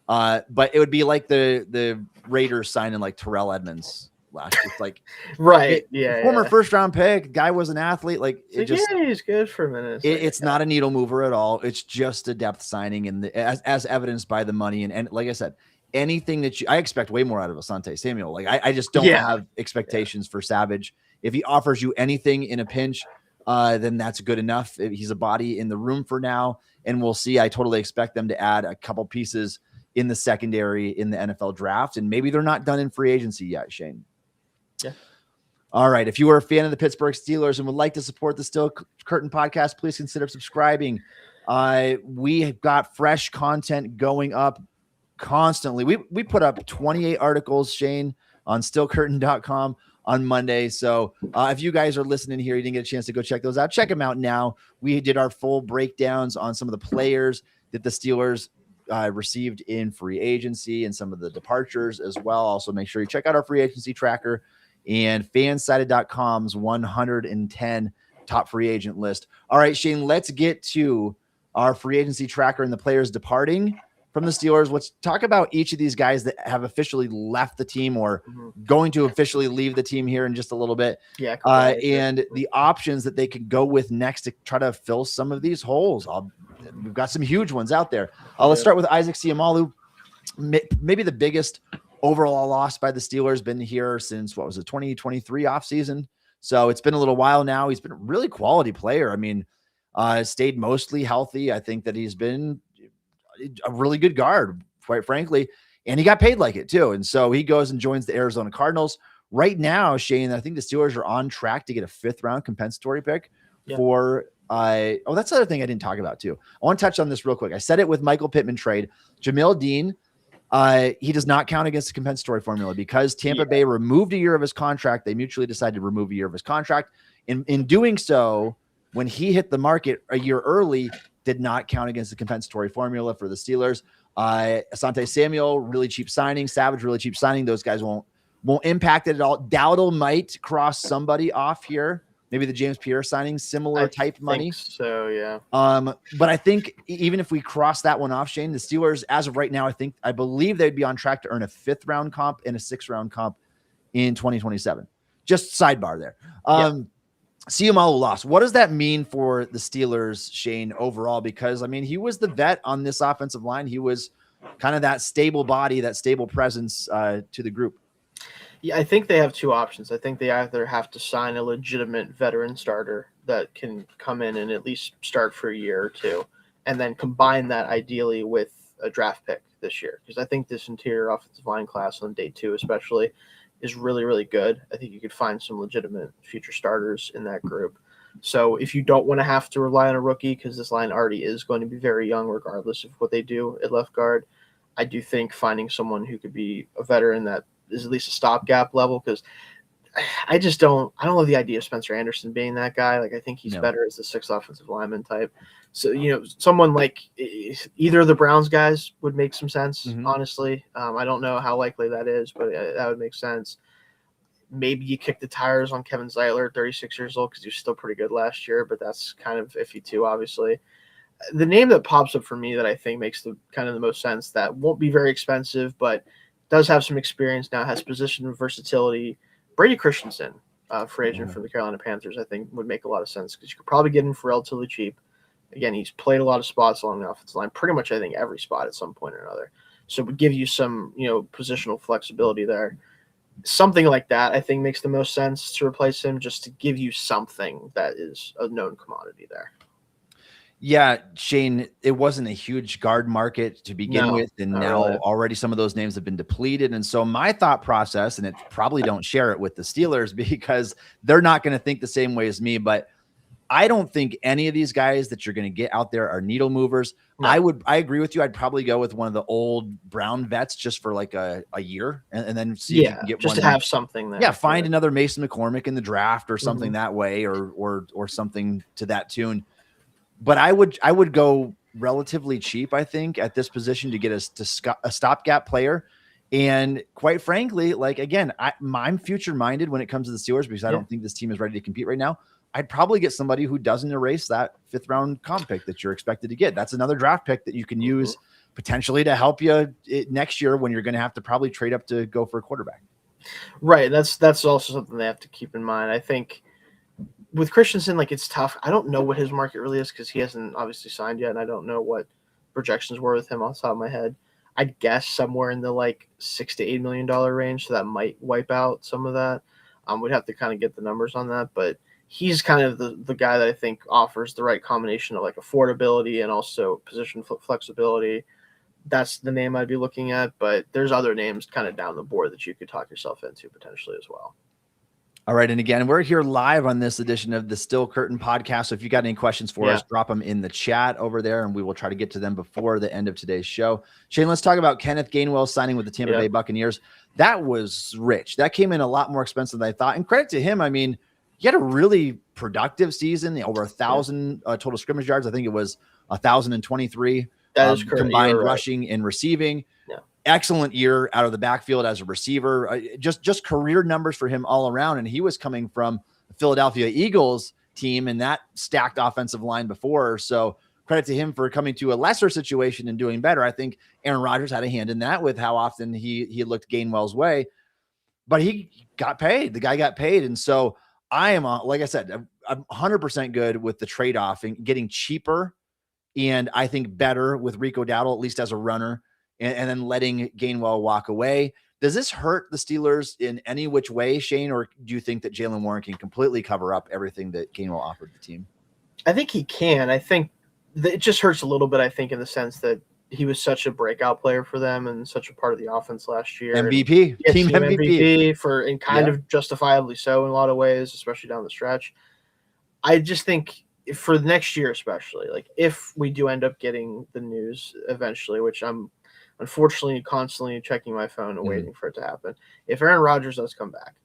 But it would be like the Raiders signing like Terrell Edmonds last year. Like, right. Former first-round pick, guy was an athlete. Like, he's good for a minute. It's not a needle mover at all. It's just a depth signing, and as evidenced by the money. And like I said, anything that I expect way more out of Asante Samuel. Like, I just don't have expectations for Savage. If he offers you anything in a pinch, then that's good enough. He's a body in the room for now, and we'll see. I totally expect them to add a couple pieces in the secondary in the NFL draft, and maybe they're not done in free agency yet, Shayne. Yeah. All right. If you are a fan of the Pittsburgh Steelers and would like to support the Still Curtain podcast, please consider subscribing. We have got fresh content going up constantly. We put up 28 articles, Shayne, on stillcurtain.com on Monday. So if you guys are listening here, you didn't get a chance to go check those out, check them out now. We did our full breakdowns on some of the players that the Steelers received in free agency and some of the departures as well. Also, make sure you check out our free agency tracker and fansided.com's 110 top free agent list. All right, Shayne, let's get to our free agency tracker and the players departing from the Steelers. Let's talk about each of these guys that have officially left the team or going to officially leave the team here in just a little bit. Yeah. And the options that they could go with next to try to fill some of these holes. We've got some huge ones out there. Let's start with Isaac Seumalo. Maybe the biggest overall loss by the Steelers, been here since, 2023 offseason. So it's been a little while now. He's been a really quality player. I mean, stayed mostly healthy. I think that he's been a really good guard, quite frankly, and he got paid like it too. And so he goes and joins the Arizona Cardinals. Right now, Shayne, I think the Steelers are on track to get a 5th round compensatory pick for that's the other thing I didn't talk about too. I want to touch on this real quick. I said it with Michael Pittman trade. Jamil Dean, he does not count against the compensatory formula because Tampa Bay removed a year of his contract. They mutually decided to remove a year of his contract. In doing so, when he hit the market a year early, did not count against the compensatory formula for the Steelers. Asante Samuel, really cheap signing. Savage, really cheap signing. Those guys won't impact it at all. Dowdle might cross somebody off here. Maybe the James Pierre signing, similar type money. So, yeah. But I think even if we cross that one off, Shayne, the Steelers, as of right now, I believe they'd be on track to earn a 5th round comp and a 6th round comp in 2027. Just sidebar there. Seumalo lost. What does that mean for the Steelers, Shayne, overall? Because, I mean, he was the vet on this offensive line. He was kind of that stable body, that stable presence to the group. Yeah, I think they have 2 options. I think they either have to sign a legitimate veteran starter that can come in and at least start for a year or 2, and then combine that ideally with a draft pick this year. Because I think this interior offensive line class on day 2 especially is really, really good. I think you could find some legitimate future starters in that group. So if you don't want to have to rely on a rookie, because this line already is going to be very young regardless of what they do at left guard, I do think finding someone who could be a veteran that is at least a stopgap level, because I don't love the idea of Spencer Anderson being that guy. Like, I think he's better as the 6th offensive lineman type. So, someone like either of the Browns guys would make some sense, honestly. I don't know how likely that is, but that would make sense. Maybe you kick the tires on Kevin Zeitler, 36 years old, because he was still pretty good last year, but that's kind of iffy too, obviously. The name that pops up for me that I think makes the most sense, that won't be very expensive, but does have some experience now, has position versatility. Brady Christensen, free agent for the Carolina Panthers, I think would make a lot of sense because you could probably get him for relatively cheap. Again, he's played a lot of spots along the offensive line, pretty much I think every spot at some point or another. So it would give you some, positional flexibility there. Something like that, I think, makes the most sense to replace him, just to give you something that is a known commodity there. Yeah, Shayne, it wasn't a huge guard market to begin with, and now already some of those names have been depleted. And so my thought process, and it probably don't share it with the Steelers because they're not going to think the same way as me, but I don't think any of these guys that you're going to get out there are needle movers. No. I agree with you. I'd probably go with one of the old Brown vets just for like a year and then see if you can get just one to have something there. Yeah, find another Mason McCormick in the draft or something that way, or something to that tune. But I would go relatively cheap, I think, at this position to get a stopgap player. And quite frankly, like, again, I'm future minded when it comes to the Steelers because I don't think this team is ready to compete right now. I'd probably get somebody who doesn't erase that 5th round comp pick that you're expected to get. That's another draft pick that you can use potentially to help you next year when you're going to have to probably trade up to go for a quarterback. Right. That's also something they have to keep in mind. I think with Christensen, like, it's tough. I don't know what his market really is because he hasn't obviously signed yet, and I don't know what projections were with him off the top of my head. I'd guess somewhere in the like $6 to $8 million range, so that might wipe out some of that. We'd have to kind of get the numbers on that, but he's kind of the guy that I think offers the right combination of like affordability and also position flexibility. That's the name I'd be looking at, but there's other names kind of down the board that you could talk yourself into potentially as well. All right. And again, we're here live on this edition of the Still Curtain podcast. So if you got any questions for us, drop them in the chat over there and we will try to get to them before the end of today's show. Shayne, let's talk about Kenneth Gainwell signing with the Tampa Bay Buccaneers. That was rich. That came in a lot more expensive than I thought. And credit to him. I mean, he had a really productive season, over 1,000 total scrimmage yards. I think it was 1,023 combined rushing and receiving. Yeah. Excellent year out of the backfield as a receiver. Just career numbers for him all around. And he was coming from the Philadelphia Eagles team and that stacked offensive line before. So credit to him for coming to a lesser situation and doing better. I think Aaron Rodgers had a hand in that with how often he looked Gainwell's way, but he got paid. The guy got paid. And so I am, like I said, I'm 100% good with the trade-off and getting cheaper and I think better with Rico Dowdle, at least as a runner, and then letting Gainwell walk away. Does this hurt the Steelers in any which way, Shayne, or do you think that Jaylen Warren can completely cover up everything that Gainwell offered the team? I think he can. I think it just hurts a little bit, I think, in the sense that he was such a breakout player for them and such a part of the offense last year. MVP, team MVP. And kind of justifiably so in a lot of ways, especially down the stretch. I just think for next year especially, like if we do end up getting the news eventually, which I'm unfortunately constantly checking my phone and waiting for it to happen. If Aaron Rodgers does come back,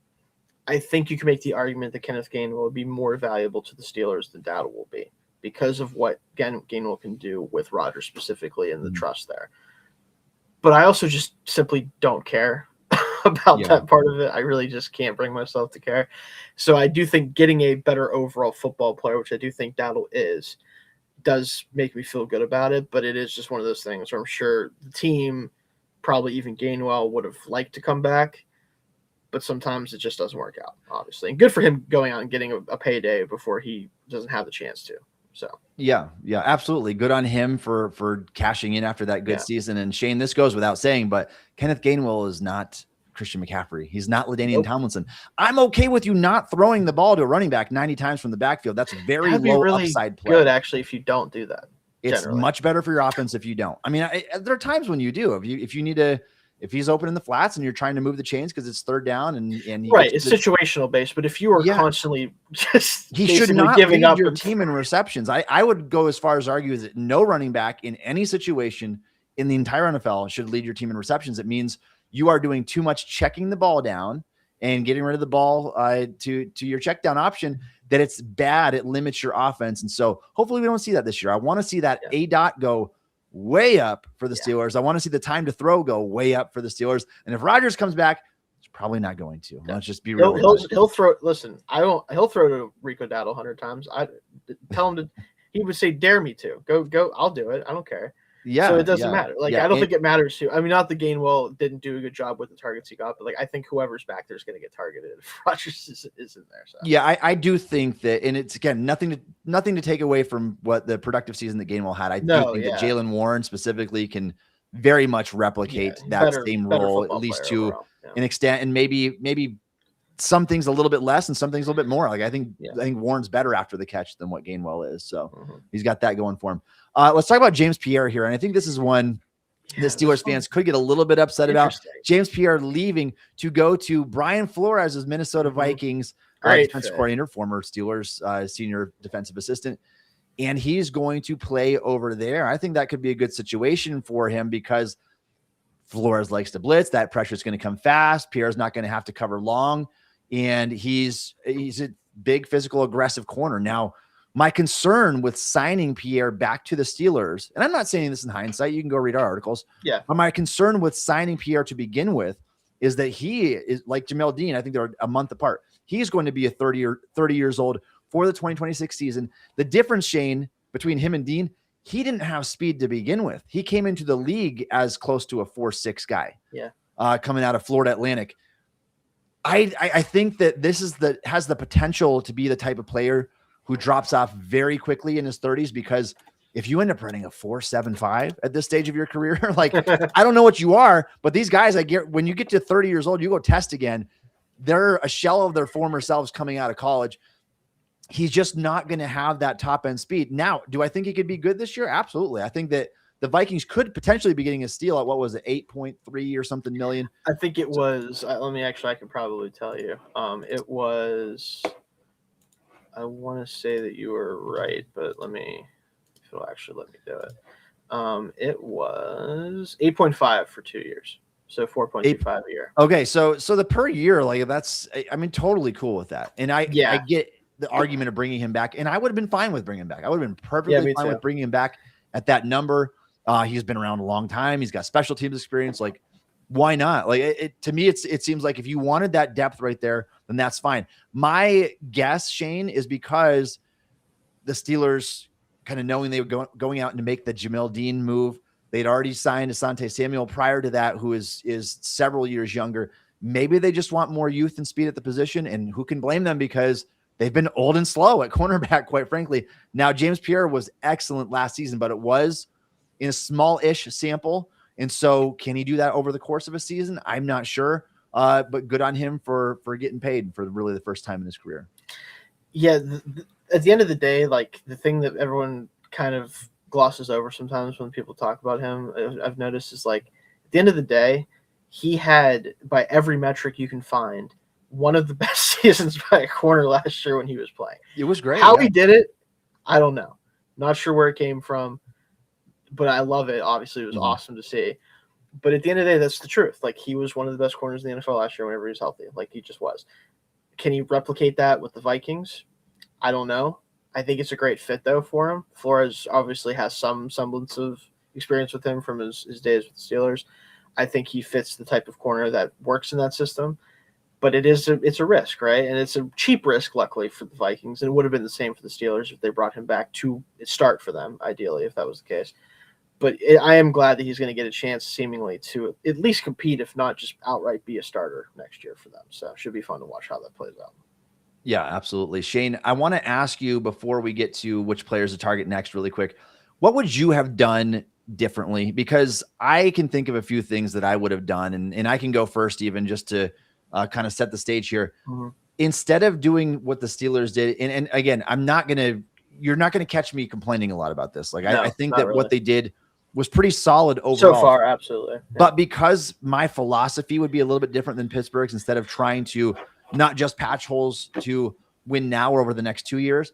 I think you can make the argument that Kenneth Gainwell will be more valuable to the Steelers than Dowdle will be because of what Gainwell can do with Rodgers specifically and the trust there. But I also just simply don't care about that part of it. I really just can't bring myself to care. So I do think getting a better overall football player, which I do think Dowdle is, does make me feel good about it, but it is just one of those things where I'm sure the team, probably even Gainwell, would have liked to come back, but sometimes it just doesn't work out, obviously. And good for him going out and getting a payday before he doesn't have the chance to. So yeah, absolutely. Good on him for cashing in after that good season. And Shayne, this goes without saying, but Kenneth Gainwell is not Christian McCaffrey. He's not LaDainian Tomlinson. I'm okay with you not throwing the ball to a running back 90 times from the backfield. That's very low really upside play. Good, actually, if you don't do that. It's much better for your offense if you don't. I mean, there are times when you do. If you need to, if he's open in the flats and you're trying to move the chains because it's third down and it's situational based. But if you are constantly just he should not giving up your team in receptions. I would go as far as argue that no running back in any situation in the entire NFL should lead your team in receptions. It means you are doing too much checking the ball down and getting rid of the ball to your check down option, that it's bad. It limits your offense. And so hopefully we don't see that this year. I want to see that A dot go way up for the Steelers. I want to see the time to throw go way up for the Steelers. And if Rodgers comes back, it's probably not going to. Let's just be real. He'll throw. Listen, he'll throw to Rico Dowdle 100 times. I tell him to. He would say, "Dare me to go. I'll do it. I don't care." Yeah. So it doesn't matter. Like, I don't think it matters to, I mean, not that Gainwell didn't do a good job with the targets he got, but like, I think whoever's back there is going to get targeted if Rodgers isn't there. So. Yeah, I do think that, and it's again, nothing to take away from what the productive season that Gainwell had. I do think that Jaylen Warren specifically can very much replicate that same role, at least to an extent, and maybe some things a little bit less and some things a little bit more. Like I think Warren's better after the catch than what Gainwell is. So he's got that going for him. Let's talk about James Pierre here. And I think this is one the Steelers fans could get a little bit upset about. James Pierre leaving to go to Brian Flores' Minnesota Vikings defensive coordinator, former Steelers senior defensive assistant. And he's going to play over there. I think that could be a good situation for him because Flores likes to blitz. That pressure is going to come fast. Pierre's not going to have to cover long. And he's a big physical, aggressive corner. Now, my concern with signing Pierre back to the Steelers, and I'm not saying this in hindsight, you can go read our articles. Yeah. But my concern with signing Pierre to begin with is that he is like Jamel Dean. I think they're a month apart. He's going to be 30 years old for the 2026 season. The difference, Shayne, between him and Dean, he didn't have speed to begin with. He came into the league as close to a 4.6 guy. Yeah. Coming out of Florida Atlantic. I think that this has the potential to be the type of player who drops off very quickly in his 30s, because if you end up running a 4.75 at this stage of your career, like I don't know what you are, but these guys, I get when you get to 30 years old, you go test again. They're a shell of their former selves coming out of college. He's just not going to have that top end speed. Now, do I think he could be good this year? Absolutely. I think that the Vikings could potentially be getting a steal at what was it, 8.3 or something million? I think it was. I can probably tell you. It was. I want to say that you were right, but if it'll actually let me do it. It was 8.5 for 2 years. So 4.25 a year. Okay. So the per year, like totally cool with that. And I get the argument of bringing him back, and I would have been fine with bringing him back. I would have been perfectly fine with bringing him back at that number. He's been around a long time. He's got special teams experience. Like, why not? Like to me, it seems like if you wanted that depth right there, then that's fine. My guess, Shayne, is because the Steelers kind of knowing they were going out to make the Jamel Dean move. They'd already signed Asante Samuel prior to that, who is several years younger. Maybe they just want more youth and speed at the position, and who can blame them because they've been old and slow at cornerback, quite frankly. Now, James Pierre was excellent last season, but it was in a small-ish sample. And so can he do that over the course of a season? I'm not sure, but good on him for getting paid for really the first time in his career. Yeah, at the end of the day, like the thing that everyone kind of glosses over sometimes when people talk about him, I've noticed is like at the end of the day, he had, by every metric you can find, one of the best seasons by a corner last year when he was playing. It was great. How he did it, I don't know. Not sure where it came from, but I love it. Obviously, it was awesome to see. But at the end of the day, that's the truth. Like, he was one of the best corners in the NFL last year whenever he was healthy. Like, he just was. Can he replicate that with the Vikings? I don't know. I think it's a great fit, though, for him. Flores obviously has some semblance of experience with him from his days with the Steelers. I think he fits the type of corner that works in that system. But it's a risk, right? And it's a cheap risk, luckily, for the Vikings. And it would have been the same for the Steelers if they brought him back to start for them, ideally, if that was the case. But I am glad that he's going to get a chance, seemingly, to at least compete, if not just outright be a starter next year for them. So it should be fun to watch how that plays out. Yeah, absolutely. Shayne, I want to ask you before we get to which players to target next really quick, what would you have done differently? Because I can think of a few things that I would have done, and I can go first even just to kind of set the stage here. Instead of doing what the Steelers did, and again, you're not going to catch me complaining a lot about this. Like, no, I think that really. What they did was pretty solid overall. So far, absolutely. Yeah. But because my philosophy would be a little bit different than Pittsburgh's, instead of trying to not just patch holes to win now or over the next 2 years,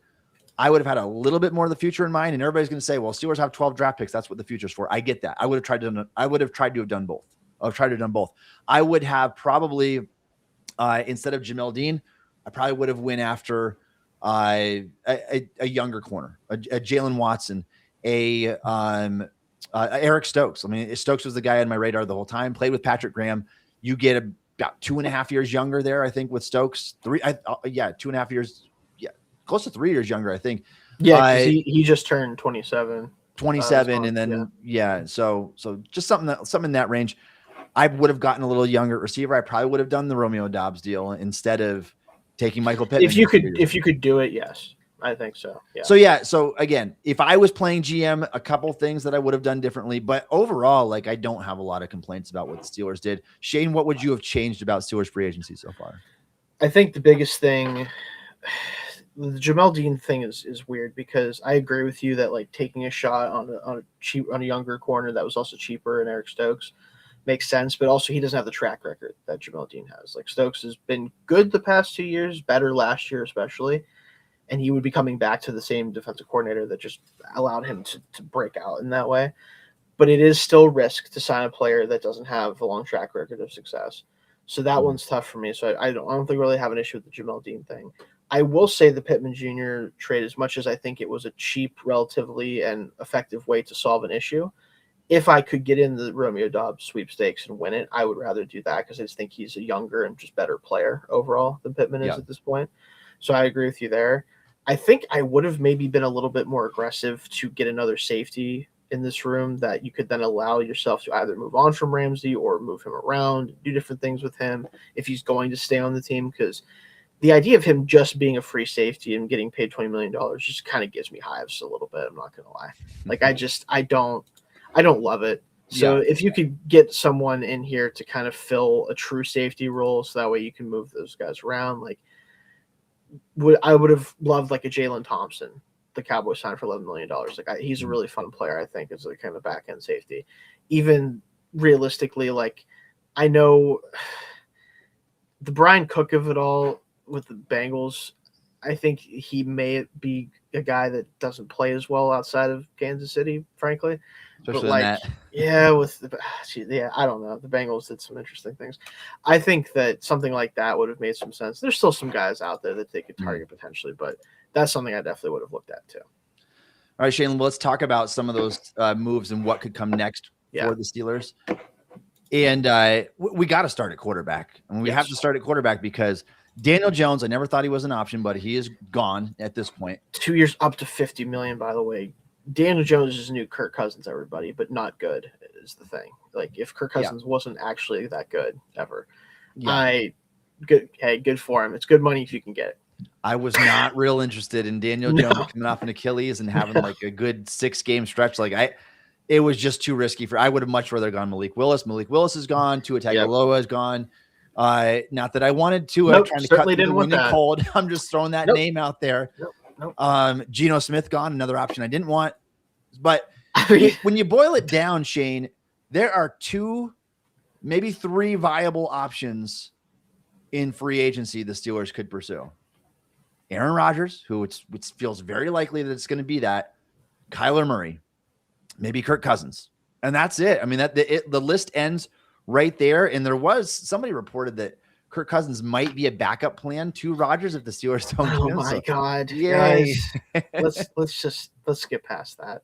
I would have had a little bit more of the future in mind. And everybody's going to say, well, Steelers have 12 draft picks. That's what the future's for. I get that. I would have tried to have done both. I would have probably, instead of Jamel Dean, I probably would have went after a younger corner, a Jalen Watson, Eric Stokes. I mean, Stokes was the guy on my radar the whole time. Played with Patrick Graham. You get about 2.5 years younger there, I think, with Stokes. 2.5 years. Yeah, close to 3 years younger, I think. Yeah, he just turned 27. 27, and then so just something in that range. I would have gotten a little younger receiver. I probably would have done the Romeo Doubs deal instead of taking Michael Pittman. If you could do it, yes. I think so. Yeah. So again, if I was playing GM, a couple things that I would have done differently, but overall, like, I don't have a lot of complaints about what the Steelers did. Shayne, what would you have changed about Steelers free agency so far? I think the biggest thing, the Jamel Dean thing is weird, because I agree with you that, like, taking a shot on a younger corner that was also cheaper in Eric Stokes makes sense, but also he doesn't have the track record that Jamel Dean has. Like, Stokes has been good the past 2 years, better last year especially. And he would be coming back to the same defensive coordinator that just allowed him to break out in that way. But it is still risk to sign a player that doesn't have a long track record of success. So that one's tough for me. So I don't think I really have an issue with the Jamel Dean thing. I will say the Pittman Jr. trade, as much as I think it was a cheap, relatively, and effective way to solve an issue, if I could get in the Romeo Doubs sweepstakes and win it, I would rather do that, because I just think he's a younger and just better player overall than Pittman is at this point. So I agree with you there. I think I would have maybe been a little bit more aggressive to get another safety in this room that you could then allow yourself to either move on from Ramsey or move him around, do different things with him if he's going to stay on the team. Because the idea of him just being a free safety and getting paid $20 million just kind of gives me hives a little bit. I'm not going to lie. Like, I don't love it. So if you could get someone in here to kind of fill a true safety role, so that way you can move those guys around, like, I would have loved, like, a Jalen Thompson, the Cowboys signed for $11 million. Like, he's a really fun player, I think, as a kind of back end safety. Even realistically, like, I know the Brian Cook of it all with the Bengals, I think he may be a guy that doesn't play as well outside of Kansas City, frankly. Especially but, like, that. I don't know. The Bengals did some interesting things. I think that something like that would have made some sense. There's still some guys out there that they could target potentially, but that's something I definitely would have looked at too. All right, Shayne, well, let's talk about some of those moves and what could come next for the Steelers. And we got to start at quarterback. And we have to start at quarterback because Daniel Jones, I never thought he was an option, but he is gone at this point. 2 years, up to $50 million, by the way. Daniel Jones is new Kirk Cousins, everybody, but not good is the thing. Like, if Kirk Cousins wasn't actually that good ever, good for him. It's good money if you can get it. I was not real interested in Daniel Jones coming off an Achilles and having like a good 6-game stretch. It was just too risky I would have much rather gone Malik Willis. Malik Willis is gone. Tua Tagovailoa is gone. Not that I wanted to trying to cut through the wind and cold. I'm just throwing that name out there. Geno Smith gone, another option I didn't want. But when you boil it down, Shayne, there are 2, maybe 3 viable options in free agency the Steelers could pursue. Aaron Rodgers, who it feels very likely that it's going to be that. Kyler Murray, maybe Kirk Cousins. And that's it. I mean, the list ends right there. And there was somebody reported that Kirk Cousins might be a backup plan to Rodgers if the Steelers don't get him. Oh my God. Yay. Guys, let's get past that.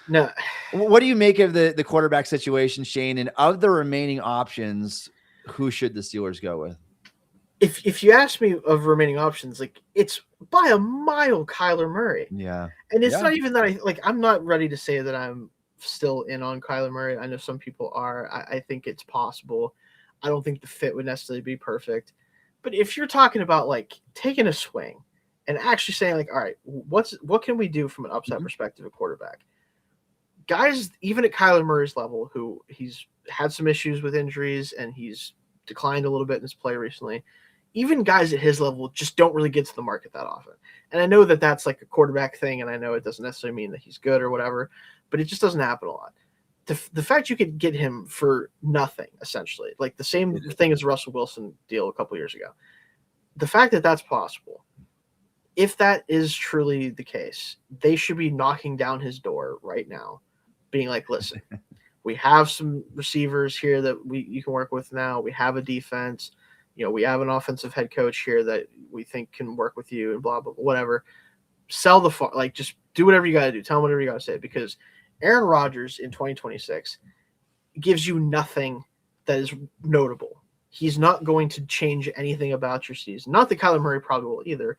No. What do you make of the quarterback situation, Shayne? And of the remaining options, who should the Steelers go with? If you ask me of remaining options, like, it's by a mile Kyler Murray. Yeah. And it's not even that I'm not ready to say that I'm still in on Kyler Murray. I know some people are. I think it's possible. I don't think the fit would necessarily be perfect. But if you're talking about like taking a swing and actually saying like, all right, what can we do from an upside perspective at quarterback? Guys, even at Kyler Murray's level, who he's had some issues with injuries and he's declined a little bit in his play recently, even guys at his level just don't really get to the market that often. And I know that that's like a quarterback thing, and I know it doesn't necessarily mean that he's good or whatever, but it just doesn't happen a lot. The fact you could get him for nothing, essentially, like the same thing as the Russell Wilson deal a couple years ago, the fact that that's possible, if that is truly the case, they should be knocking down his door right now, being like, listen, we have some receivers here that you can work with now. We have a defense. We have an offensive head coach here that we think can work with you and blah, blah, blah, whatever. Sell the farm. Like, just do whatever you got to do. Tell them whatever you got to say, because Aaron Rodgers in 2026 gives you nothing that is notable. He's not going to change anything about your season. Not that Kyler Murray probably will either,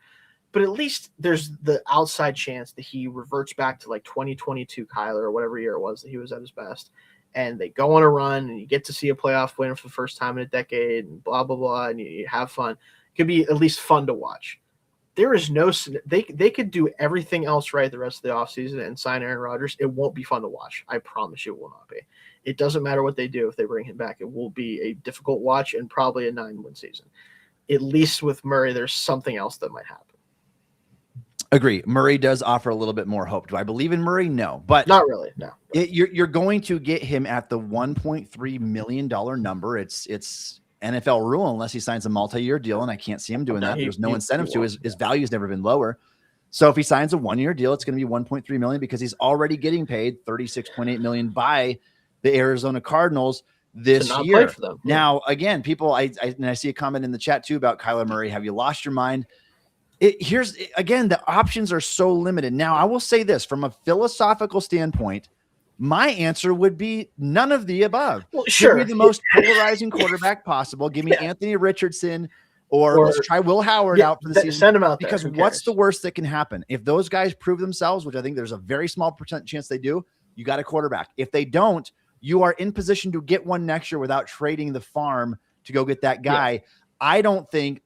but at least there's the outside chance that he reverts back to like 2022 Kyler or whatever year it was that he was at his best. And they go on a run and you get to see a playoff win for the first time in a decade and blah, blah, blah. And you have fun. It could be at least fun to watch. There is they could do everything else right the rest of the offseason and sign Aaron Rodgers. It won't be fun to watch. I promise you it will not be. It doesn't matter what they do if they bring him back. It will be a difficult watch and probably a 9-win season. At least with Murray, there's something else that might happen. Agree. Murray does offer a little bit more hope. Do I believe in Murray? No, but not really. No, you're going to get him at the $1.3 million number. It's NFL rule unless he signs a multi-year deal, and I can't see him doing that. There's no incentive to. His value has never been lower. So if he signs a 1-year deal, it's going to be $1.3 million because he's already getting paid $36.8 million by the Arizona Cardinals this year. For them. Now, again, people, I see a comment in the chat too about Kyler Murray. Have you lost your mind? Here's again, the options are so limited. Now, I will say this from a philosophical standpoint, my answer would be none of the above. Well, sure. Give me the most polarizing quarterback possible. Give me Anthony Richardson, or let's try Will Howard out for the season. Send him out there. Because what's the worst that can happen? If those guys prove themselves, which I think there's a very small percent chance they do, you got a quarterback. If they don't, you are in position to get one next year without trading the farm to go get that guy. Yeah. I don't think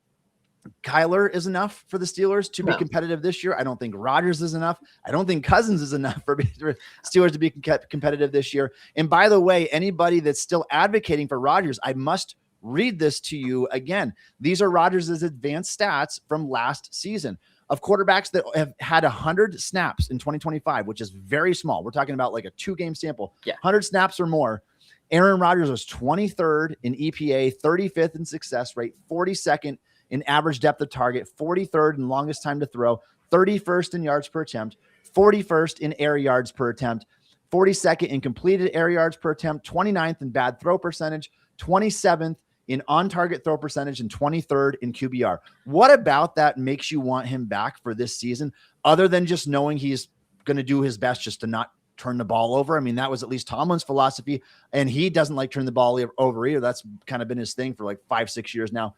Kyler is enough for the Steelers to be competitive this year. I don't think Rodgers is enough. I don't think Cousins is enough for Steelers to be competitive this year. And by the way, anybody that's still advocating for Rodgers, I must read this to you again. These are Rodgers' advanced stats from last season of quarterbacks that have had 100 snaps in 2025, which is very small. We're talking about like a 2-game sample, 100 snaps or more. Aaron Rodgers was 23rd in EPA, 35th in success rate, 42nd in average depth of target, 43rd in longest time to throw, 31st in yards per attempt, 41st in air yards per attempt, 42nd in completed air yards per attempt, 29th in bad throw percentage, 27th in on-target throw percentage, and 23rd in QBR. What about that makes you want him back for this season, other than just knowing he's going to do his best just to not turn the ball over? I mean, that was at least Tomlin's philosophy, and he doesn't like turning the ball over either. That's kind of been his thing for like 5-6 years now.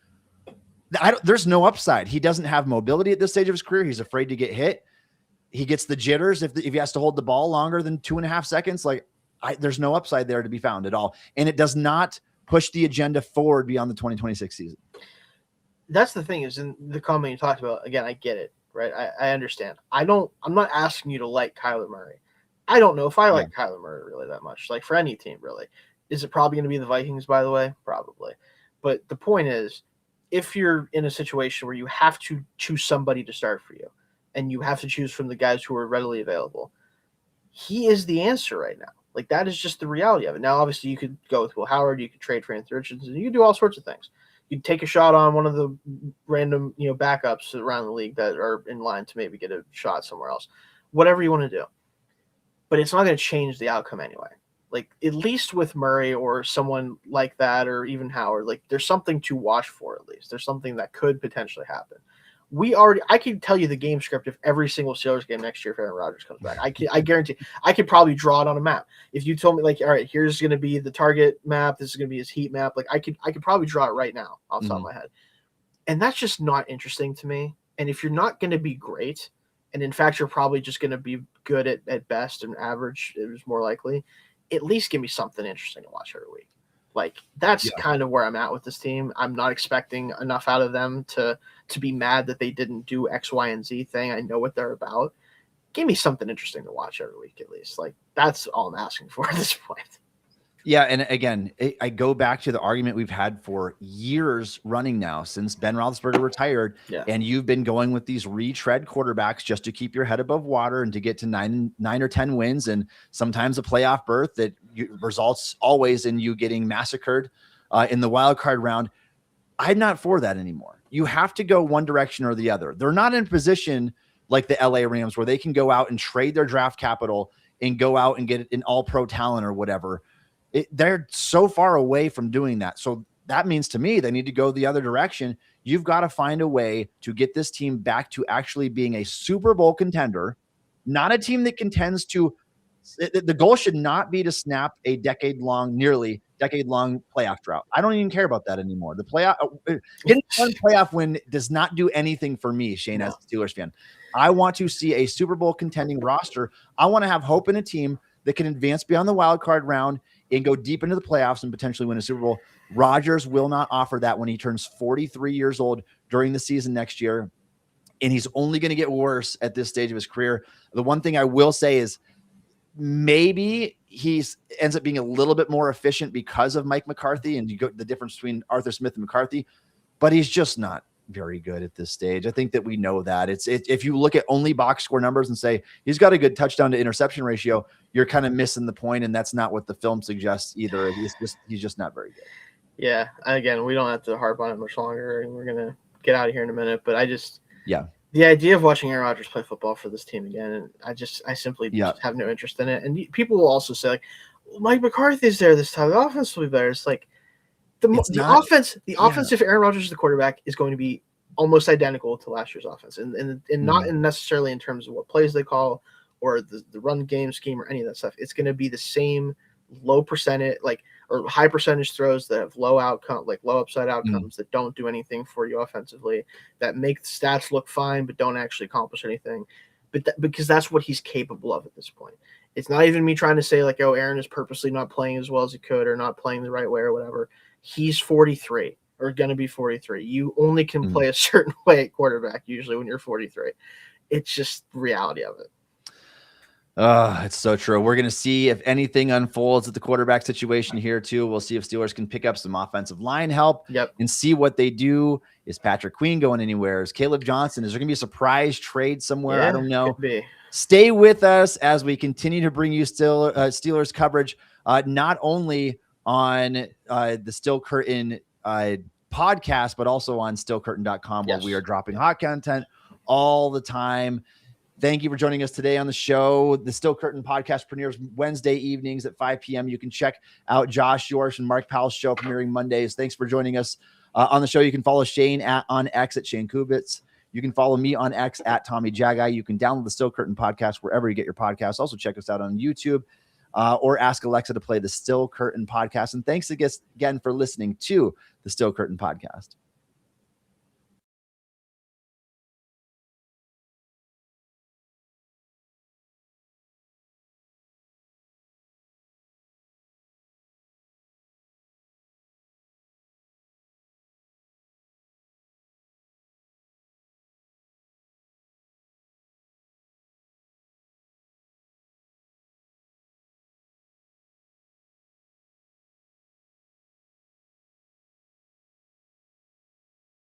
There's no upside. He doesn't have mobility at this stage of his career. He's afraid to get hit. He gets the jitters if he has to hold the ball longer than 2.5 seconds. Like, there's no upside there to be found at all. And it does not push the agenda forward beyond the 2026 season. That's the thing, is in the comment you talked about, again, I get it, right? I understand. I'm not asking you to like Kyler Murray. I don't know if I like Kyler Murray really that much, like for any team, really. Is it probably going to be the Vikings, by the way? Probably. But the point is, if you're in a situation where you have to choose somebody to start for you, and you have to choose from the guys who are readily available, he is the answer right now. Like, that is just the reality of it. Now, obviously, you could go with Will Howard, you could trade for Anthony Richardson, you could do all sorts of things. You'd take a shot on one of the random, backups around the league that are in line to maybe get a shot somewhere else. Whatever you want to do. But it's not going to change the outcome anyway. Like, at least with Murray or someone like that, or even Howard, like, there's something to watch for at least. There's something that could potentially happen. I can tell you the game script of every single Steelers game next year if Aaron Rodgers comes back. I guarantee I could probably draw it on a map. If you told me, like, all right, here's going to be the target map, this is going to be his heat map, like, I could probably draw it right now off the top of my head. And that's just not interesting to me. And if you're not going to be great, and in fact you're probably just going to be good at best and average, it was more likely, at least give me something interesting to watch every week. Like, that's kind of where I'm at with this team. I'm not expecting enough out of them to be mad that they didn't do X, Y, and Z thing. I know what they're about. Give me something interesting to watch every week at least. Like, that's all I'm asking for at this point. Yeah, and again, I go back to the argument we've had for years running now since Ben Roethlisberger retired, and you've been going with these retread quarterbacks just to keep your head above water and to get to nine or 10 wins and sometimes a playoff berth that results always in you getting massacred in the wild card round. I'm not for that anymore. You have to go one direction or the other. They're not in a position like the LA Rams where they can go out and trade their draft capital and go out and get an all-pro talent or whatever. They're so far away from doing that. So that means to me, they need to go the other direction. You've got to find a way to get this team back to actually being a Super Bowl contender, not a team that contends to. The goal should not be to snap a nearly decade-long playoff drought. I don't even care about that anymore. The getting one playoff win does not do anything for me, Shayne, as a Steelers fan. I want to see a Super Bowl contending roster. I want to have hope in a team that can advance beyond the wild card round and go deep into the playoffs and potentially win a Super Bowl. Rodgers will not offer that when he turns 43 years old during the season next year. And he's only going to get worse at this stage of his career. The one thing I will say is maybe he ends up being a little bit more efficient because of Mike McCarthy and the difference between Arthur Smith and McCarthy, but he's just not very good at this stage. I think that we know that. If you look at only box score numbers and say he's got a good touchdown to interception ratio, you're kind of missing the point, and that's not what the film suggests either. He's just not very good. Yeah, again, we don't have to harp on it much longer, and we're gonna get out of here in a minute. But the idea of watching Aaron Rodgers play football for this team again, and I simply just have no interest in it. And people will also say, like, well, Mike McCarthy's there this time, the offense will be better. It's like the offense, if Aaron Rodgers is the quarterback, is going to be almost identical to last year's offense, and not necessarily in terms of what plays they call or the run game scheme or any of that stuff. It's going to be the same low percentage, or high percentage throws that have low upside outcomes that don't do anything for you offensively, that make the stats look fine but don't actually accomplish anything. Because that's what he's capable of at this point. It's not even me trying to say, like, oh, Aaron is purposely not playing as well as he could or not playing the right way or whatever. He's 43 or going to be 43. You only can play a certain way at quarterback usually when you're 43. It's just the reality of it. It's so true. We're going to see if anything unfolds at the quarterback situation here too. We'll see if Steelers can pick up some offensive line help and see what they do. Is Patrick Queen going anywhere? Is Caleb Johnson? Is there going to be a surprise trade somewhere? I don't know. Stay with us as we continue to bring you Steelers coverage, not only on the Still Curtain podcast, but also on stillcurtain.com where we are dropping hot content all the time. Thank you for joining us today on the show. The Still Curtain podcast premieres Wednesday evenings at 5 p.m. You can check out Josh Yorsh and Mark Powell's show premiering Mondays. Thanks for joining us on the show. You can follow Shayne on X at Shayne Kubas. You can follow me on X at Tommy Jaggi. You can download the Still Curtain podcast wherever you get your podcasts. Also check us out on YouTube or ask Alexa to play the Still Curtain podcast. And thanks again for listening to the Still Curtain podcast.